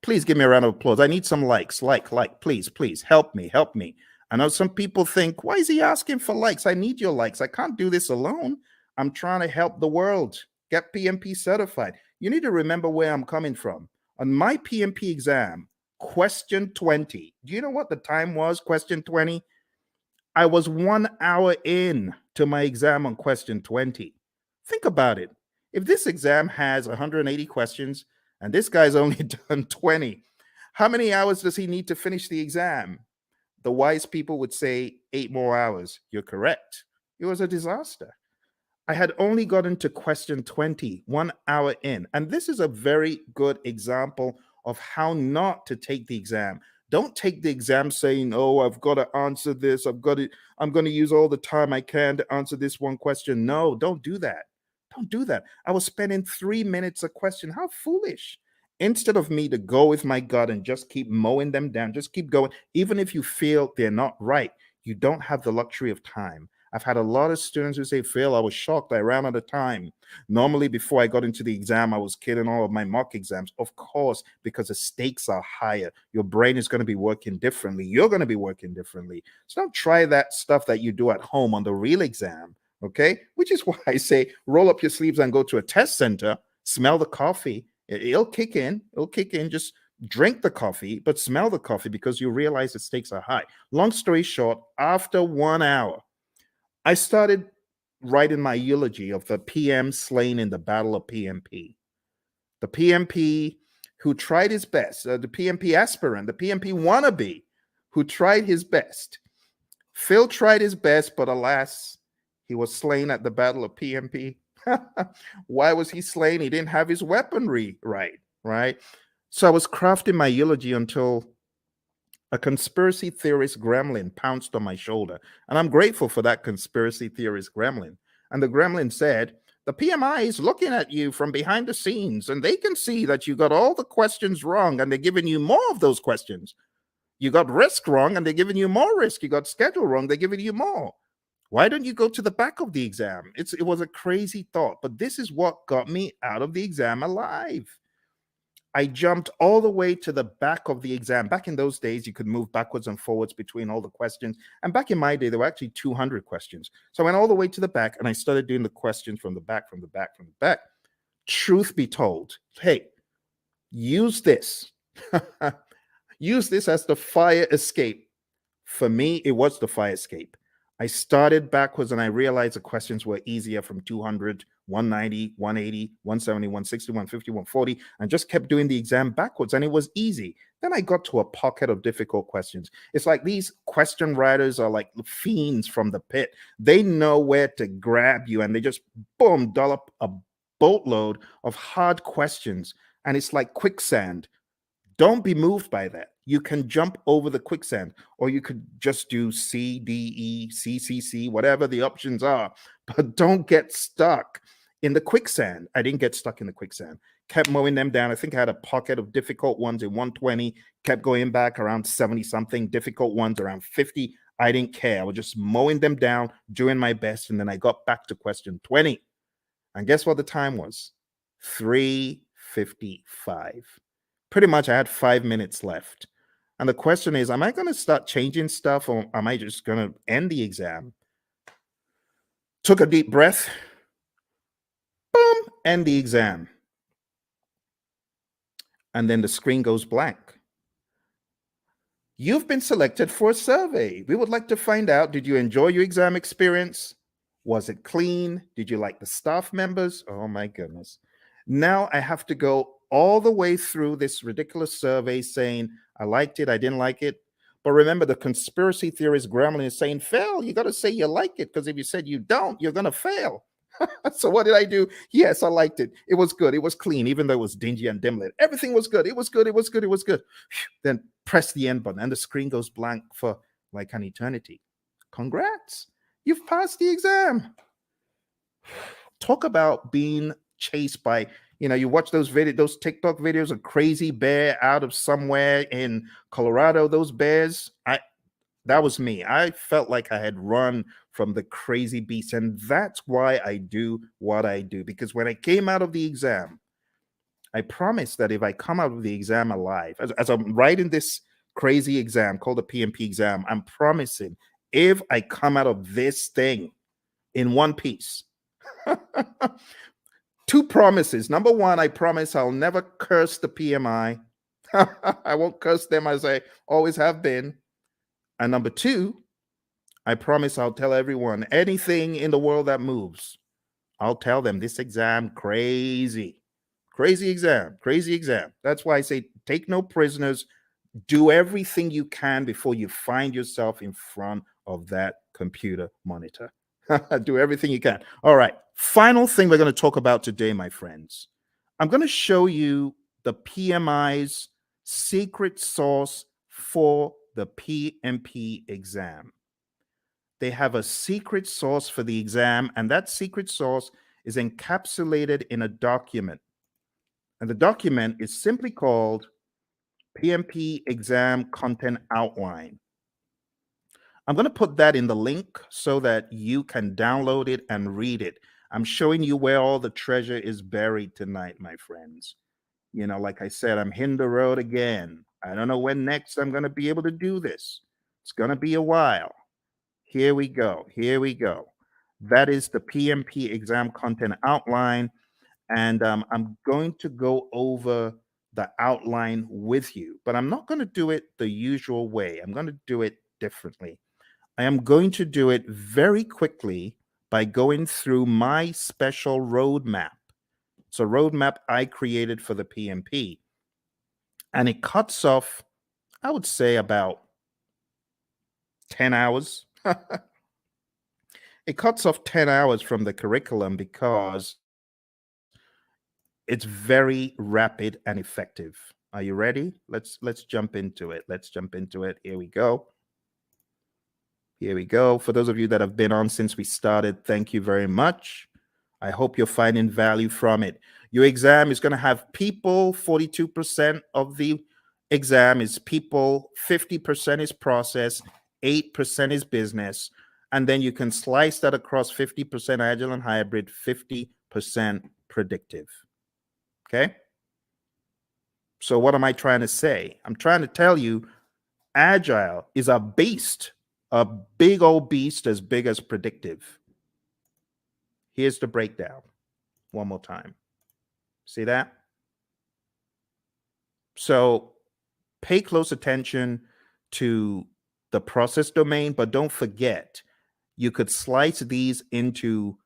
Please give me a round of applause. I need some likes. Like, please, please help me, help me. I know some people think, why is he asking for likes? I need your likes. I can't do this alone. I'm trying to help the world get PMP certified. You need to remember where I'm coming from. On my PMP exam, question 20, do you know what the time was? Question 20? I was 1 hour in to my exam on question 20. Think about it. If this exam has 180 questions and this guy's only done 20, how many hours does he need to finish the exam? The wise people would say 8 more hours. You're correct. It was a disaster. I had only gotten to question 20, 1 hour in. And this is a very good example of how not to take the exam. Don't take the exam saying, oh, I've got to answer this. I'm going to use all the time I can to answer this one question. No, don't do that. Don't do that. I was spending 3 minutes a question. How foolish. Instead of me to go with my gut and just keep mowing them down, just keep going. Even if you feel they're not right, you don't have the luxury of time. I've had a lot of students who say, Phil, I was shocked. I ran out of time. Normally, before I got into the exam, I was killing all of my mock exams. Of course, because the stakes are higher. Your brain is going to be working differently. You're going to be working differently. So don't try that stuff that you do at home on the real exam, okay? Which is why I say roll up your sleeves and go to a test center, smell the coffee. It'll kick in. It'll kick in. Just drink the coffee, but smell the coffee because you realize the stakes are high. Long story short, after 1 hour, I started writing my eulogy of the PM slain in the Battle of PMP. The PMP who tried his best, the PMP aspirant, the PMP wannabe who tried his best. Phil tried his best, but alas, he was slain at the Battle of PMP. Why was he slain? He didn't have his weaponry right? So I was crafting my eulogy until a conspiracy theorist gremlin pounced on my shoulder. And I'm grateful for that conspiracy theorist gremlin. And the gremlin said, the PMI is looking at you from behind the scenes, and they can see that you got all the questions wrong, and they're giving you more of those questions. You got risk wrong, and they're giving you more risk. You got schedule wrong, they're giving you more. Why don't you go to the back of the exam? It was a crazy thought, but this is what got me out of the exam alive. I jumped all the way to the back of the exam. Back in those days, you could move backwards and forwards between all the questions. And back in my day, there were actually 200 questions. So I went all the way to the back and I started doing the questions from the back, from the back, from the back. Truth be told, hey, use this. Use this as the fire escape. For me, it was the fire escape. I started backwards and I realized the questions were easier from 200, 190, 180, 170, 160, 150, 140, and just kept doing the exam backwards. And it was easy. Then I got to a pocket of difficult questions. It's like these question writers are like fiends from the pit. They know where to grab you and they just, boom, dollop a boatload of hard questions. And it's like quicksand. Don't be moved by that. You can jump over the quicksand, or you could just do C, D, E, C, C, C, whatever the options are, but don't get stuck in the quicksand. I didn't get stuck in the quicksand. Kept mowing them down. I think I had a pocket of difficult ones in 120, kept going back around 70 something, difficult ones around 50. I didn't care. I was just mowing them down, doing my best. And then I got back to question 20. And guess what the time was? 3:55. Pretty much I had 5 minutes left. And the question is, am I going to start changing stuff or am I just going to end the exam? Took a deep breath. Boom, end the exam. And then the screen goes blank. You've been selected for a survey. We would like to find out, did you enjoy your exam experience? Was it clean? Did you like the staff members? Oh my goodness. Now I have to go all the way through this ridiculous survey saying, I liked it, I didn't like it. But remember, the conspiracy theorist gremlin is saying, fail, you got to say you like it, because if you said you don't, you're going to fail. So what did I do? Yes, I liked it. It was good. It was clean, even though it was dingy and dim lit. Everything was good. It was good. It was good. It was good. Then press the end button and the screen goes blank for like an eternity. Congrats. You've passed the exam. Talk about being chased by, you watch those TikTok videos of crazy bear out of somewhere in Colorado, those bears. That was me. I felt like I had run from the crazy beast. And that's why I do what I do. Because when I came out of the exam, I promise that if I come out of the exam alive, as I'm writing this crazy exam called the PMP exam, I'm promising if I come out of this thing in one piece, two promises. Number one, I promise I'll never curse the PMI. I won't curse them as I always have been. And number two, I promise I'll tell everyone anything in the world that moves. I'll tell them this exam crazy. Crazy exam, crazy exam. That's why I say take no prisoners. Do everything you can before you find yourself in front of that computer monitor. Do everything you can. All right. Final thing we're going to talk about today, my friends. I'm going to show you the PMI's secret sauce for the PMP exam. They have a secret sauce for the exam, and that secret sauce is encapsulated in a document. And the document is simply called PMP Exam Content Outline. I'm going to put that in the link so that you can download it and read it. I'm showing you where all the treasure is buried tonight, my friends. You know, like I said, I'm hitting the road again. I don't know when next I'm going to be able to do this. It's going to be a while. Here we go. Here we go. That is the PMP exam content outline. And I'm going to go over the outline with you, but I'm not going to do it the usual way. I'm going to do it differently. I am going to do it very quickly by going through my special roadmap. It's a roadmap I created for the PMP. And it cuts off, I would say, about 10 hours. It cuts off 10 hours from the curriculum because it's very rapid and effective. Are you ready? Let's jump into it. Let's jump into it. Here we go. Here we go. For those of you that have been on since we started, thank you very much. I hope you're finding value from it. Your exam is going to have people. 42% of the exam is people, 50% is process, 8% is business. And then you can slice that across 50% agile and hybrid, 50% predictive. Okay? So what am I trying to say? I'm trying to tell you agile is a beast, a big old beast as big as predictive. Here's the breakdown one more time. See that? So pay close attention to the process domain, but don't forget, you could slice these into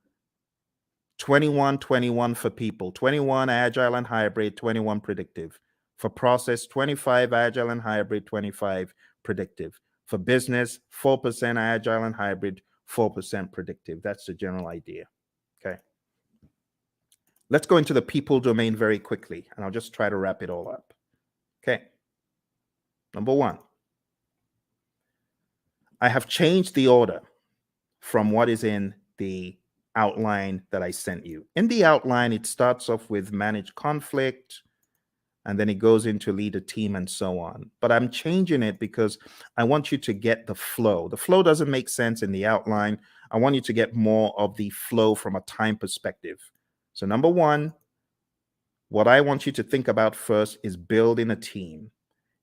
21, 21 for people, 21 agile and hybrid, 21 predictive. For process, 25 agile and hybrid, 25 predictive. For business, 4% agile and hybrid, 4% predictive. That's the general idea. Okay. Let's go into the people domain very quickly, and I'll just try to wrap it all up. Okay. Number one, I have changed the order from what is in the outline that I sent you. In the outline, it starts off with manage conflict, and then it goes into lead a team and so on. But I'm changing it because I want you to get the flow. The flow doesn't make sense in the outline. I want you to get more of the flow from a time perspective. So number one, what I want you to think about first is building a team.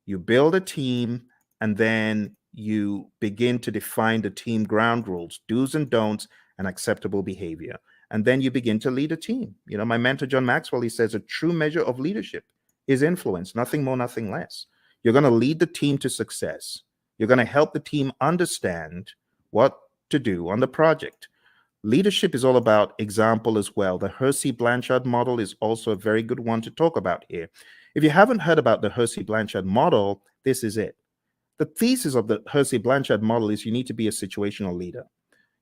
You build a team, and then you begin to define the team ground rules, do's and don'ts, and acceptable behavior. And then you begin to lead a team. You know, my mentor, John Maxwell, he says a true measure of leadership is influence, nothing more, nothing less. You're going to lead the team to success. You're going to help the team understand what to do on the project. Leadership is all about example as well. The Hersey-Blanchard model is also a very good one to talk about here. If you haven't heard about the Hersey-Blanchard model, this is it. The thesis of the Hersey-Blanchard model is you need to be a situational leader.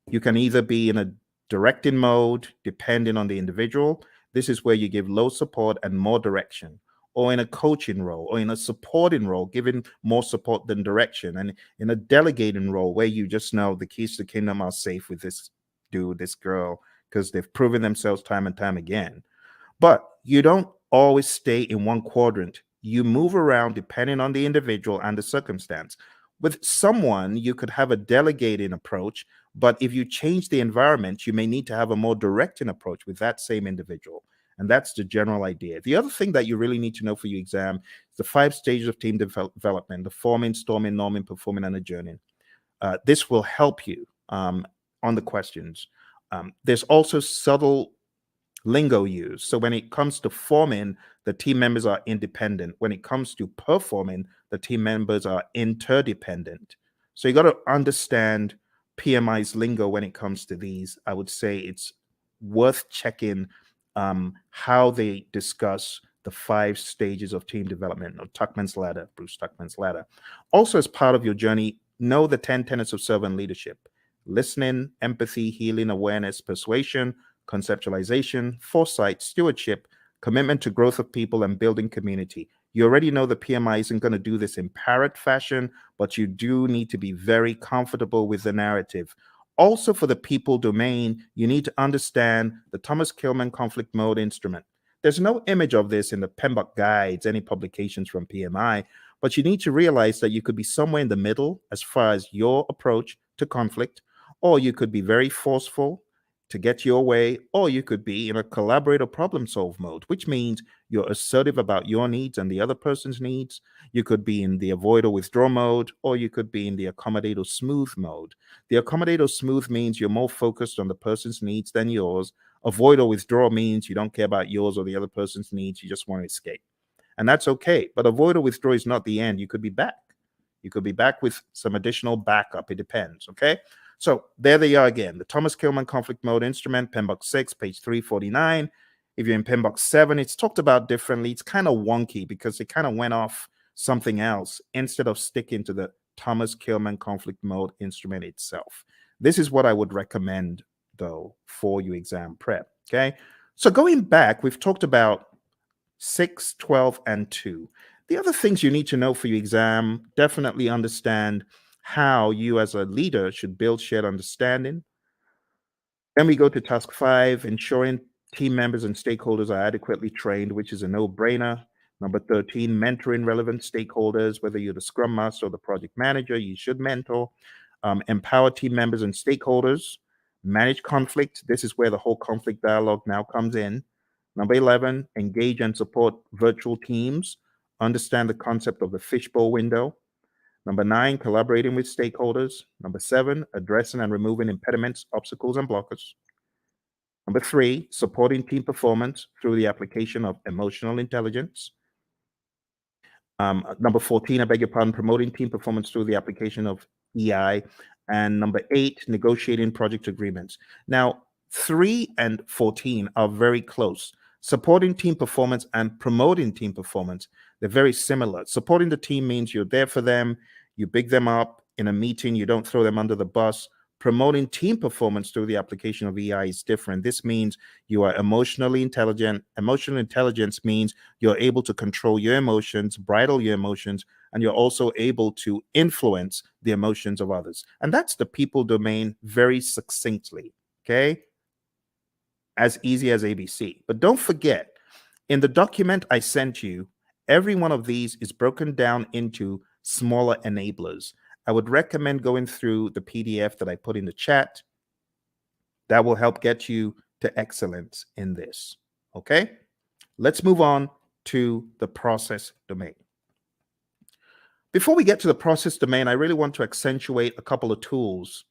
You can either be in a directing mode, depending on the individual. This is where you give low support and more direction, or in a coaching role, or in a supporting role, giving more support than direction, and in a delegating role where you just know the keys to the kingdom are safe with this dude, this girl, because they've proven themselves time and time again. But you don't always stay in one quadrant. You move around depending on the individual and the circumstance. With someone, you could have a delegating approach, but if you change the environment, you may need to have a more directing approach with that same individual. And that's the general idea. The other thing that you really need to know for your exam is the 5 stages of team development: the forming, storming, norming, performing, and adjourning. This will help you on the questions. There's also subtle lingo used. So when it comes to forming, the team members are independent. When it comes to performing, the team members are interdependent. So you got to understand PMI's lingo when it comes to these. I would say it's worth checking how they discuss the 5 stages of team development, or Tuckman's ladder, Bruce Tuckman's ladder. Also, as part of your journey, know the 10 tenets of servant leadership: listening, empathy, healing, awareness, persuasion, conceptualization, foresight, stewardship, commitment to growth of people, and building community. You already know the PMI isn't going to do this in parrot fashion, but you do need to be very comfortable with the narrative. Also, for the people domain, you need to understand the Thomas Kilmann conflict mode instrument. There's no image of this in the PMBOK guides, any publications from PMI, but you need to realize that you could be somewhere in the middle as far as your approach to conflict, or you could be very forceful to get your way, or you could be in a collaborate or problem solve mode, which means you're assertive about your needs and the other person's needs. You could be in the avoid or withdraw mode, or you could be in the accommodate or smooth mode. The accommodate or smooth means you're more focused on the person's needs than yours. Avoid or withdraw means you don't care about yours or the other person's needs. You just want to escape. And that's okay. But avoid or withdraw is not the end. You could be back. You could be back with some additional backup. It depends. Okay. So there they are again. The Thomas Kilmann conflict mode instrument, PMBOK 6, page 349. If you're in PMBOK 7, it's talked about differently. It's kind of wonky because it kind of went off something else instead of sticking to the Thomas Kilmann conflict mode instrument itself. This is what I would recommend, though, for your exam prep. Okay. So going back, we've talked about 6, 12, and 2. The other things you need to know for your exam: definitely understand how you as a leader should build shared understanding. Then we go to task 5, ensuring team members and stakeholders are adequately trained, which is a no-brainer. Number 13, mentoring relevant stakeholders. Whether you're the scrum master or the project manager, you should mentor. Empower team members and stakeholders. Manage conflict. This is where the whole conflict dialogue now comes in. Number 11, engage and support virtual teams. Understand the concept of the fishbowl window. Number 9, collaborating with stakeholders. Number 7, addressing and removing impediments, obstacles, and blockers. Number 3, supporting team performance through the application of emotional intelligence. Number 14, I beg your pardon, promoting team performance through the application of EI. And number 8, negotiating project agreements. Now, 3 and 14 are very close. Supporting team performance and promoting team performance, they're very similar. Supporting the team means you're there for them, you big them up in a meeting, you don't throw them under the bus. Promoting team performance through the application of EI is different. This means you are emotionally intelligent. Emotional intelligence means you're able to control your emotions, bridle your emotions, and you're also able to influence the emotions of others. And that's the people domain very succinctly. Okay. As easy as ABC. But don't forget, in the document I sent you, every one of these is broken down into smaller enablers. I would recommend going through the PDF that I put in the chat. That will help get you to excellence in this. Okay? Let's move on to the process domain. Before we get to the process domain, I really want to accentuate a couple of tools.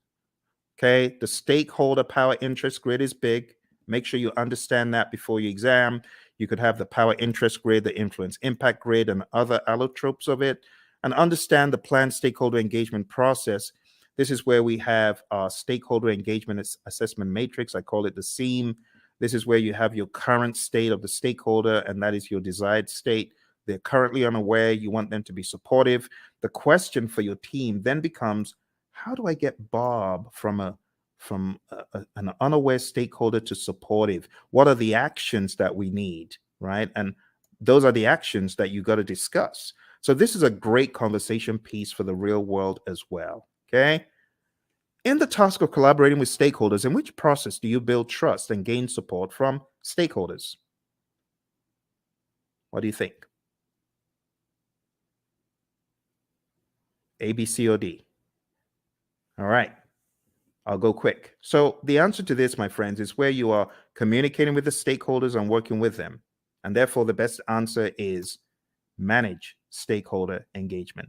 Okay? The stakeholder power interest grid is big. Make sure you understand that before your exam. You could have the power interest grid, the influence impact grid, and other allotropes of it. And understand the planned stakeholder engagement process. This is where we have our stakeholder engagement assessment matrix. I call it the SEAM. This is where you have your current state of the stakeholder, and that is your desired state. They're currently unaware. You want them to be supportive. The question for your team then becomes, how do I get Bob from an unaware stakeholder to supportive? What are the actions that we need, right? And those are the actions that you got to discuss. So this is a great conversation piece for the real world as well, okay? In the task of collaborating with stakeholders, in which process do you build trust and gain support from stakeholders? What do you think? A, B, C, or D? All right. I'll go quick. So the answer to this, my friends, is where you are communicating with the stakeholders and working with them. And therefore, the best answer is manage stakeholder engagement.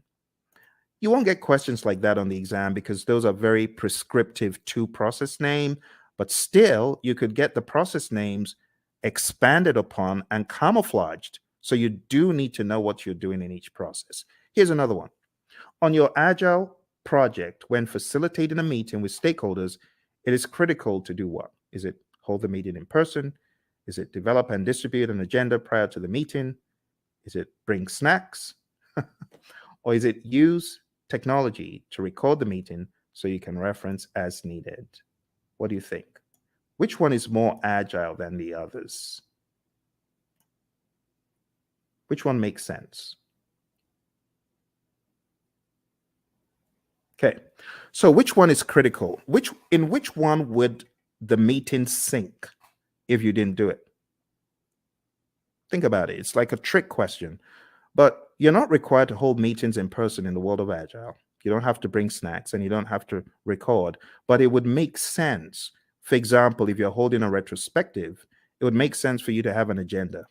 You won't get questions like that on the exam because those are very prescriptive to process name, but still you could get the process names expanded upon and camouflaged. So you do need to know what you're doing in each process. Here's another one. On your agile project, when facilitating a meeting with stakeholders, it is critical to do what? Is it hold the meeting in person? Is it develop and distribute an agenda prior to the meeting? Is it bring snacks? Or is it use technology to record the meeting so you can reference as needed? What do you think? Which one is more agile than the others? Which one makes sense? Okay, so which one is critical? In which one would the meeting sink if you didn't do it? Think about it. It's like a trick question. But you're not required to hold meetings in person in the world of Agile. You don't have to bring snacks and you don't have to record, but it would make sense. For example, if you're holding a retrospective, it would make sense for you to have an agenda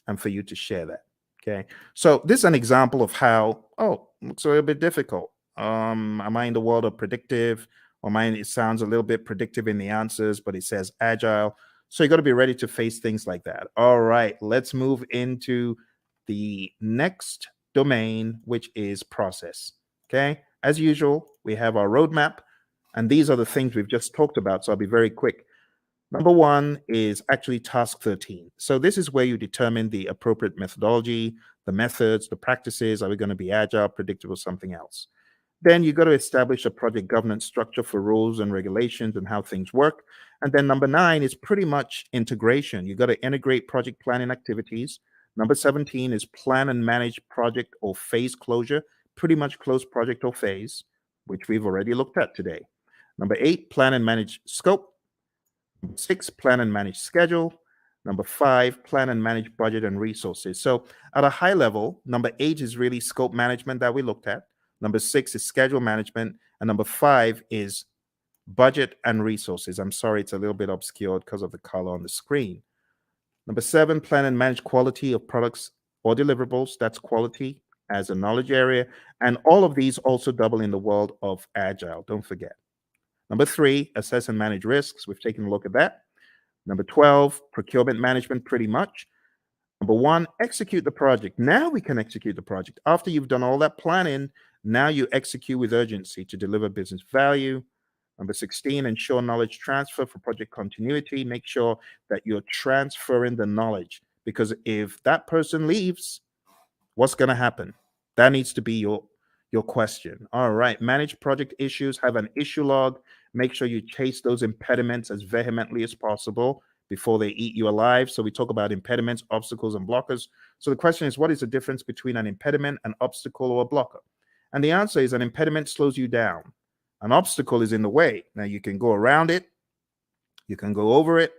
and for you to share that. Okay. So this is an example of how, oh, looks a little bit difficult. Am I in the world of predictive? Or mine, it sounds a little bit predictive in the answers, but it says agile. So you got to be ready to face things like that. All right, let's move into the next domain, which is process. Okay. As usual, we have our roadmap, and these are the things we've just talked about. So I'll be very quick. Number one is actually task 13. So this is where you determine the appropriate methodology, the methods, the practices. Are we going to be agile, predictive, or something else? Then you got to establish a project governance structure for rules and regulations and how things work. And then number 9 is pretty much integration. You got to integrate project planning activities. Number 17 is plan and manage project or phase closure, pretty much close project or phase, which we've already looked at today. Number 8, plan and manage scope. Number 6, plan and manage schedule. Number 5, plan and manage budget and resources. So at a high level, number 8 is really scope management that we looked at. Number 6 is schedule management. And number 5 is budget and resources. I'm sorry, it's a little bit obscured because of the color on the screen. Number 7, plan and manage quality of products or deliverables. That's quality as a knowledge area. And all of these also double in the world of agile. Don't forget. Number 3, assess and manage risks. We've taken a look at that. Number 12, procurement management, pretty much. Number 1, execute the project. Now we can execute the project. After you've done all that planning, now you execute with urgency to deliver business value. Number 16, ensure knowledge transfer for project continuity. Make sure that you're transferring the knowledge, because if that person leaves, what's going to happen? That needs to be your question. All right, manage project issues, have an issue log. Make sure you chase those impediments as vehemently as possible before they eat you alive. So we talk about impediments, obstacles, and blockers. So the question is, what is the difference between an impediment, an obstacle, or a blocker? And the answer is an impediment slows you down. An obstacle is in the way. Now you can go around it, you can go over it,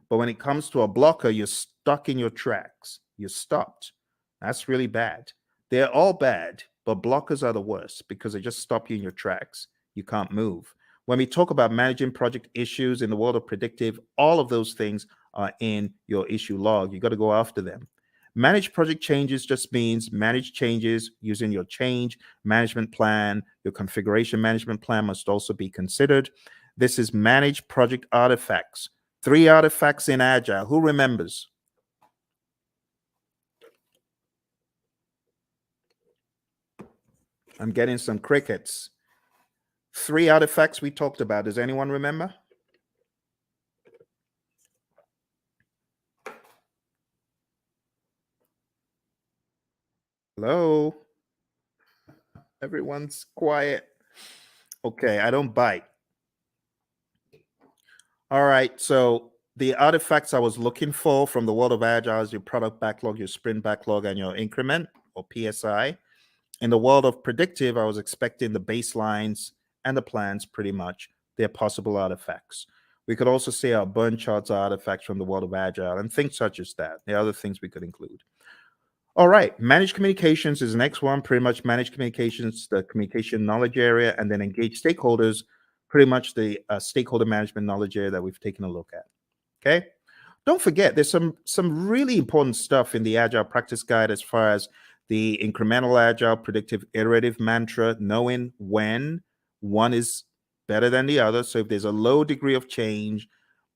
but when it comes to a blocker, you're stuck in your tracks. You're stopped. That's really bad. They're all bad, but blockers are the worst because they just stop you in your tracks. You can't move. When we talk about managing project issues in the world of predictive, all of those things are in your issue log. You got to go after them. Manage project changes just means manage changes using your change management plan. Your configuration management plan must also be considered. This is manage project artifacts. 3 artifacts in Agile. Who remembers? I'm getting some crickets. 3 artifacts we talked about. Does anyone remember? Hello? Everyone's quiet. Okay, I don't bite. All right, so the artifacts I was looking for from the world of Agile is your product backlog, your sprint backlog, and your increment or PSI. In the world of predictive, I was expecting the baselines and the plans pretty much. They're possible artifacts. We could also say our burn charts are artifacts from the world of Agile and things such as that. There are other things we could include. All right, managed communications is the next one. Pretty much managed communications, the communication knowledge area, and then engage stakeholders pretty much the stakeholder management knowledge area that we've taken a look at. Okay. Don't forget, there's some really important stuff in the Agile Practice Guide as far as the incremental agile predictive iterative mantra, knowing when one is better than the other. So if there's a low degree of change,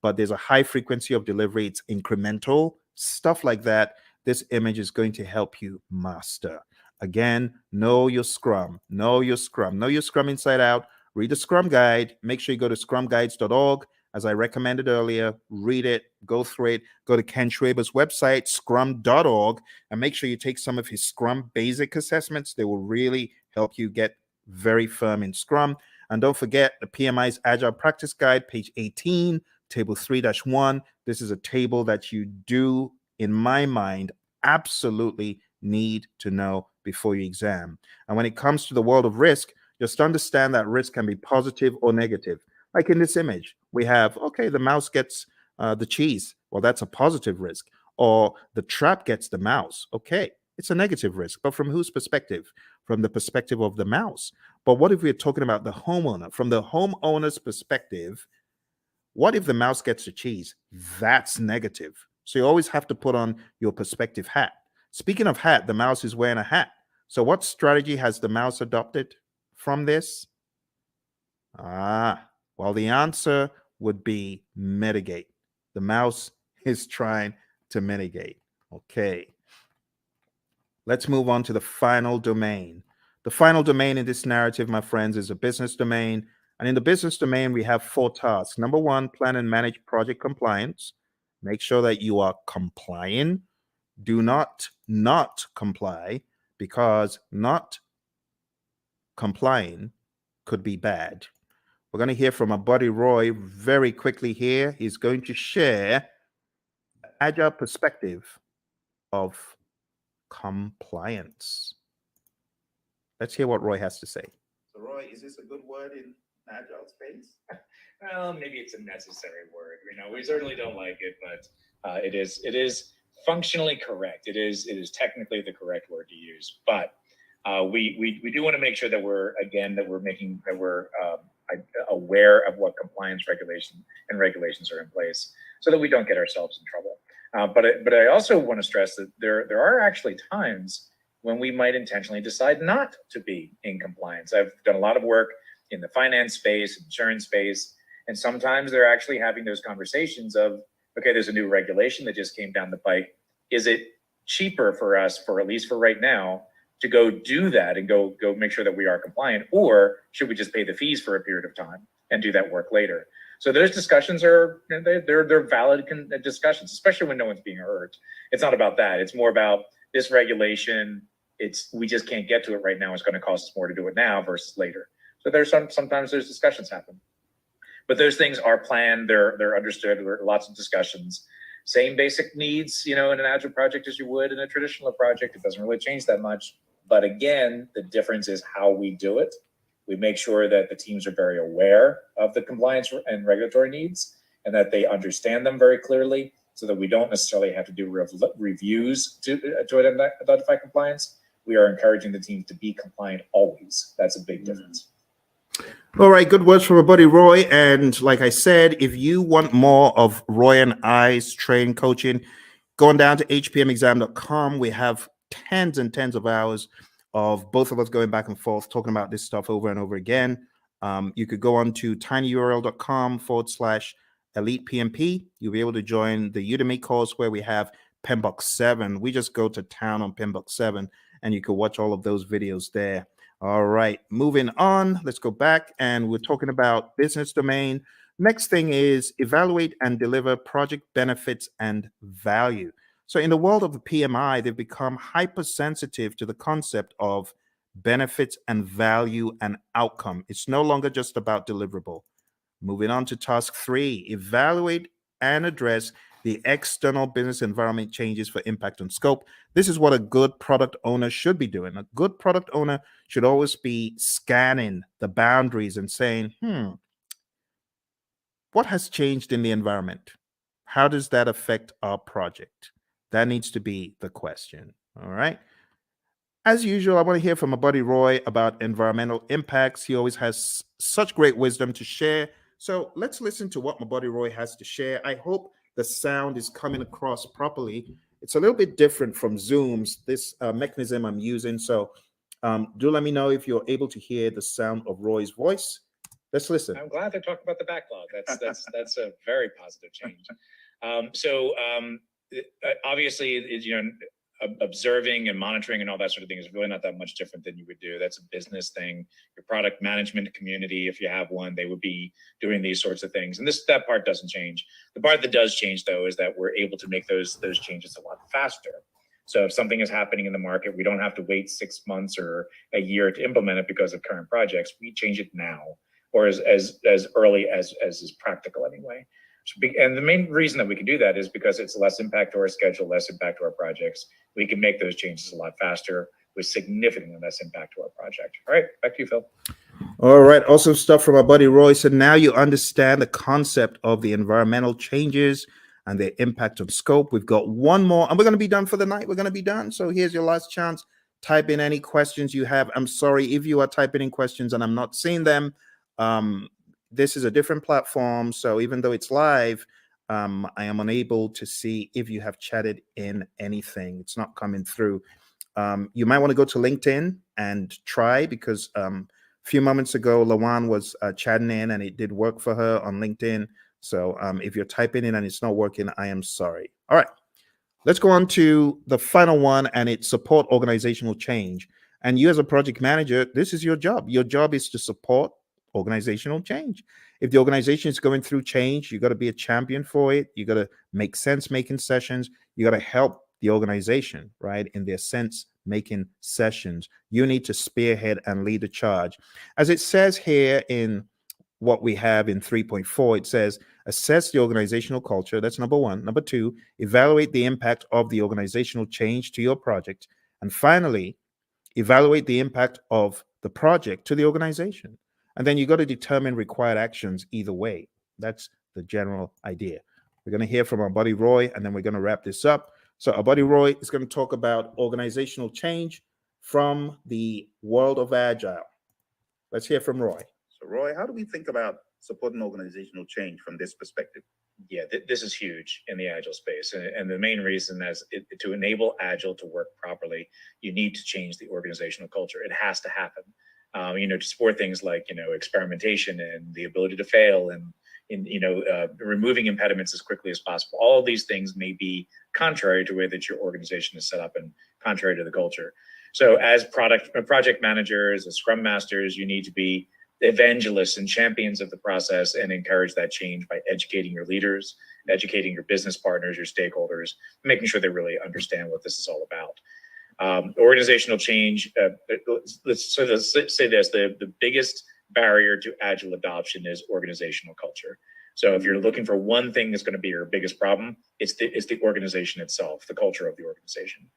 but there's a high frequency of delivery, it's incremental, stuff like that. This image is going to help you master. Again, know your Scrum, know your Scrum, know your Scrum inside out. Read the Scrum Guide. Make sure you go to scrumguides.org. As I recommended earlier, read it, go through it, go to Ken Schwaber's website, scrum.org, and make sure you take some of his Scrum basic assessments. They will really help you get very firm in Scrum. And don't forget the PMI's Agile Practice Guide, page 18, table 3-1. This is a table that you do, in my mind, absolutely need to know before your exam. And when it comes to the world of risk, just understand that risk can be positive or negative. Like in this image, we have, okay, the mouse gets the cheese. Well, that's a positive risk. Or the trap gets the mouse. Okay, it's a negative risk. But from whose perspective? From the perspective of the mouse. But what if we're talking about the homeowner? From the homeowner's perspective, what if the mouse gets the cheese? That's negative. So you always have to put on your perspective hat. Speaking of hat, the mouse is wearing a hat. So what strategy has the mouse adopted from this? Well, the answer would be mitigate. The mouse is trying to mitigate. Okay. Let's move on to the final domain. The final domain in this narrative, my friends, is a business domain. And in the business domain, we have 4 tasks. Number 1, plan and manage project compliance. Make sure that you are complying. Do not comply, because not complying could be bad. We're going to hear from our buddy Roy very quickly here. He's going to share an agile perspective of compliance. Let's hear what Roy has to say. So Roy, is this a good word in agile space? Well, maybe it's a necessary word. We certainly don't like it, but it is functionally correct. It is technically the correct word to use. But we do want to make sure that we're aware of what compliance regulations are in place, so that we don't get ourselves in trouble. But I also want to stress that there are actually times when we might intentionally decide not to be in compliance. I've done a lot of work in the finance space, insurance space, and sometimes they're actually having those conversations of, okay, there's a new regulation that just came down the pike. Is it cheaper for us, for at least for right now, to go do that and go make sure that we are compliant, or should we just pay the fees for a period of time and do that work later? So those discussions are they're valid discussions, especially when no one's being hurt. It's not about that. It's more about this regulation. We just can't get to it right now. It's going to cost us more to do it now versus later. So there's sometimes those discussions happen, but those things are planned. They're understood. There are lots of discussions. Same basic needs, in an agile project as you would in a traditional project. It doesn't really change that much. But again, the difference is how we do it. We make sure that the teams are very aware of the compliance and regulatory needs, and that they understand them very clearly, so that we don't necessarily have to do reviews to identify compliance. We are encouraging the teams to be compliant always. That's a big difference. All right, good words from our buddy Roy. And like I said, if you want more of Roy and I's training coaching, going down to hpmexam.com, we have tens and tens of hours of both of us going back and forth talking about this stuff over and over again. You could go on to tinyurl.com/elite PMP. You'll be able to join the Udemy course where we have PMBOK 7. We just go to town on PMBOK 7, and you can watch all of those videos there. All right, moving on. Let's go back, and we're talking about business domain. Next thing is evaluate and deliver project benefits and value. So in the world of the PMI, they've become hypersensitive to the concept of benefits and value and outcome. It's no longer just about deliverable. Moving on to task 3, evaluate and address the external business environment changes for impact on scope. This is what a good product owner should be doing. A good product owner should always be scanning the boundaries and saying, what has changed in the environment? How does that affect our project? That needs to be the question. All right. as usual, I want to hear from my buddy Roy about environmental impacts. He always has such great wisdom to share. So let's listen to what my buddy Roy has to share. I hope the sound is coming across properly. It's a little bit different from Zoom's, this mechanism I'm using. So do let me know if you're able to hear the sound of Roy's voice. Let's listen. I'm glad to talk about the backlog. That's a very positive change. Obviously, observing and monitoring and all that sort of thing is really not that much different than you would do. That's a business thing. Your product management community, if you have one, they would be doing these sorts of things. And that part doesn't change. The part that does change, though, is that we're able to make those changes a lot faster. So if something is happening in the market, we don't have to wait 6 months or a year to implement it because of current projects. We change it now, or as early as is practical anyway. And the main reason that we can do that is because it's less impact to our schedule, less impact to our projects. We can make those changes a lot faster with significantly less impact to our project. All right, back to you, Phil. All right, awesome stuff from our buddy Roy. So now you understand the concept of the environmental changes and their impact on scope. We've got one more, and we're going to be done for the night. We're going to be done. So here's your last chance. Type in any questions you have. I'm sorry if you are typing in questions and I'm not seeing them. This is a different platform, so even though it's live, I am unable to see if you have chatted in anything. It's not coming through. You might want to go to LinkedIn and try, because a few moments ago, Lawan was chatting in and it did work for her on LinkedIn. So if you're typing in and it's not working, I am sorry. All right, let's go on to the final one, and it's support organizational change. And you as a project manager, this is your job. Your job is to support organizational change. If the organization is going through change, you got to be a champion for it. You got to make sense making sessions. You got to help the organization, right, in their sense making sessions. You need to spearhead and lead the charge. As it says here in what we have in 3.4, it says assess the organizational culture. That's number one. Number two, evaluate the impact of the organizational change to your project. And finally, evaluate the impact of the project to the organization. And then you got to determine required actions either way. That's the general idea. We're going to hear from our buddy Roy, and then we're going to wrap this up. So our buddy Roy is going to talk about organizational change from the world of Agile. Let's hear from Roy. So Roy, how do we think about supporting organizational change from this perspective? Yeah, this is huge in the Agile space. And the main reason is to enable Agile to work properly, you need to change the organizational culture. It has to happen. To support things like, experimentation and the ability to fail and removing impediments as quickly as possible. All of these things may be contrary to the way that your organization is set up and contrary to the culture. So as project managers, as scrum masters, you need to be evangelists and champions of the process and encourage that change by educating your leaders, educating your business partners, your stakeholders, making sure they really understand what this is all about. Organizational change, let's say this, the biggest barrier to Agile adoption is organizational culture. So if you're looking for one thing that's going to be your biggest problem, it's the organization itself, the culture of the organization.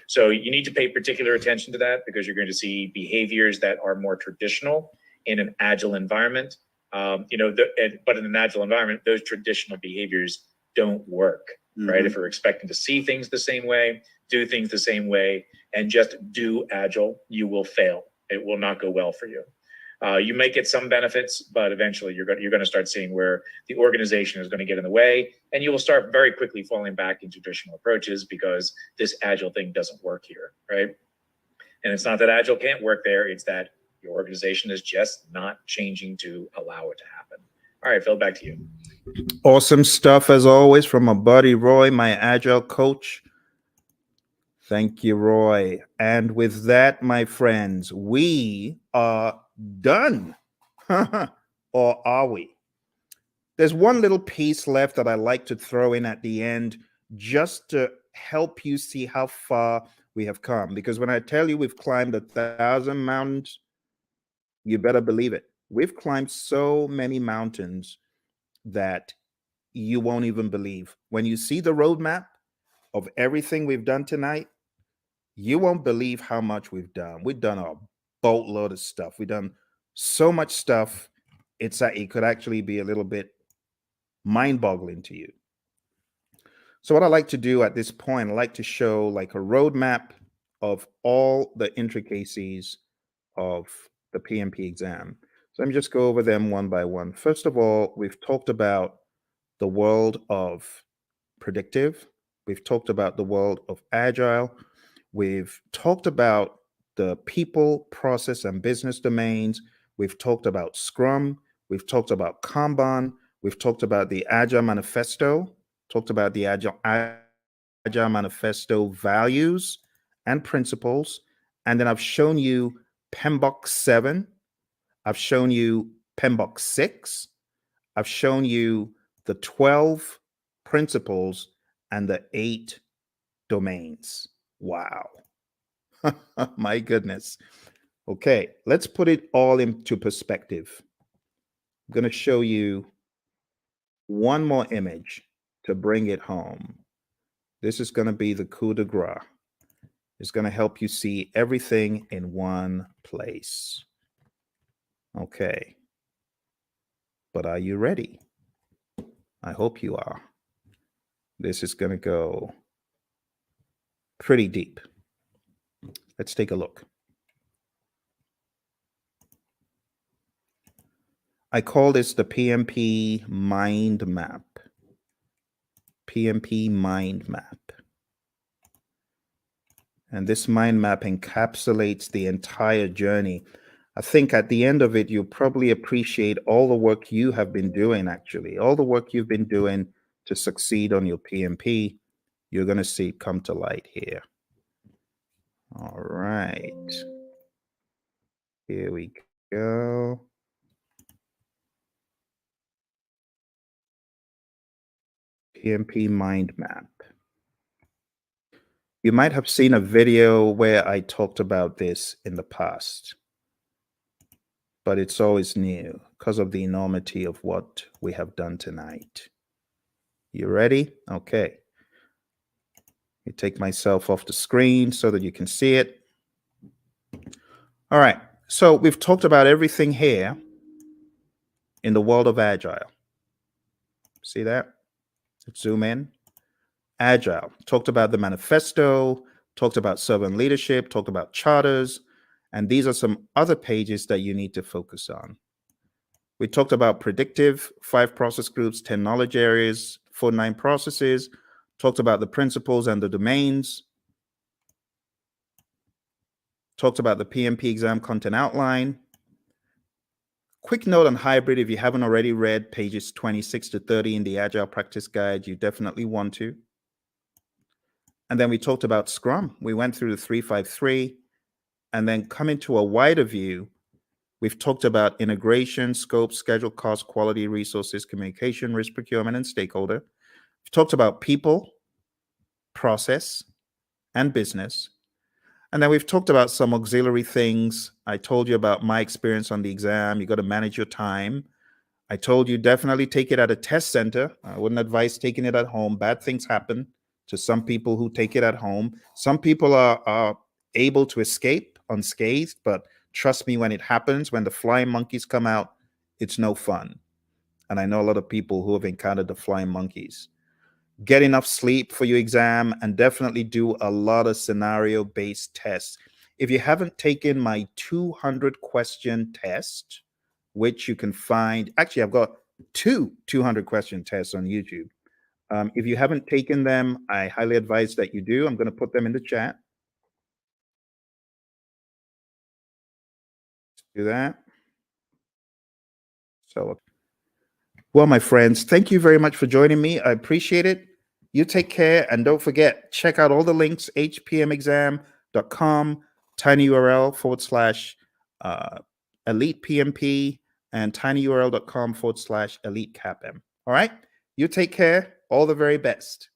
So you need to pay particular attention to that, because you're going to see behaviors that are more traditional in an Agile environment. But in an Agile environment, those traditional behaviors don't work, right? If you're expecting to see things the same way, do things the same way, and just do Agile, you will fail. It will not go well for you. You may get some benefits, but eventually you're going to start seeing where the organization is going to get in the way, and you will start very quickly falling back into traditional approaches because this Agile thing doesn't work here, right? And it's not that Agile can't work there, it's that your organization is just not changing to allow it to happen. All right, Phil, back to you. Awesome stuff as always from my buddy Roy, my Agile coach. Thank you, Roy. And with that, my friends, we are done. Or are we? There's one little piece left that I like to throw in at the end, just to help you see how far we have come. Because when I tell you we've climbed 1,000 mountains, you better believe it. We've climbed so many mountains that you won't even believe. When you see the roadmap of everything we've done tonight, you won't believe how much we've done. We've done a boatload of stuff. We've done so much stuff. It could actually be a little bit mind-boggling to you. So what I like to do at this point, I like to show like a roadmap of all the intricacies of the PMP exam. So let me just go over them one by one. First of all, we've talked about the world of predictive. We've talked about the world of agile. We've talked about the people, process, and business domains. We've talked about Scrum. We've talked about Kanban. We've talked about the Agile Manifesto, talked about the Agile Manifesto values and principles. And then I've shown you PMBOK 7. I've shown you PMBOK 6. I've shown you the 12 principles and the 8 domains. Wow. My goodness. Okay, let's put it all into perspective. I'm going to show you one more image to bring it home. This is going to be the coup de grace. It's going to help you see everything in one place. Okay. But are you ready? I hope you are. This is going to go pretty deep. Let's take a look. I call this the PMP mind map. PMP mind map. And this mind map encapsulates the entire journey. I think at the end of it, you'll probably appreciate all the work you have been doing, actually. All the work you've been doing to succeed on your PMP, you're going to see it come to light here. All right. Here we go. PMP mind map. You might have seen a video where I talked about this in the past, but it's always new because of the enormity of what we have done tonight. You ready? Okay. You take myself off the screen so that you can see it. All right. So we've talked about everything here in the world of Agile. See that? Let's zoom in. Agile. Talked about the manifesto, talked about servant leadership, talked about charters, and these are some other pages that you need to focus on. We talked about predictive, 5 process groups, 10 knowledge areas, 49 processes, talked about the principles and the domains, talked about the PMP exam content outline. Quick note on hybrid, if you haven't already read pages 26 to 30 in the Agile Practice Guide, you definitely want to. And then we talked about Scrum. We went through the 353, and then coming to a wider view, we've talked about integration, scope, schedule, cost, quality, resources, communication, risk, procurement, and stakeholder. We've talked about people, process, and business. And then we've talked about some auxiliary things. I told you about my experience on the exam. You got to manage your time. I told you definitely take it at a test center. I wouldn't advise taking it at home. Bad things happen to some people who take it at home. Some people are able to escape unscathed, but trust me, when it happens, when the flying monkeys come out, it's no fun. And I know a lot of people who have encountered the flying monkeys. Get enough sleep for your exam and definitely do a lot of scenario-based tests. If you haven't taken my 200-question test, which you can find, actually, I've got 2 200-question tests on YouTube. If you haven't taken them, I highly advise that you do. I'm going to put them in the chat. Do that. So, well, my friends, thank you very much for joining me. I appreciate it. You take care, and don't forget, check out all the links, hpmexam.com, tinyurl/elite PMP, and tinyurl.com/elite CAPM. All right? You take care. All the very best.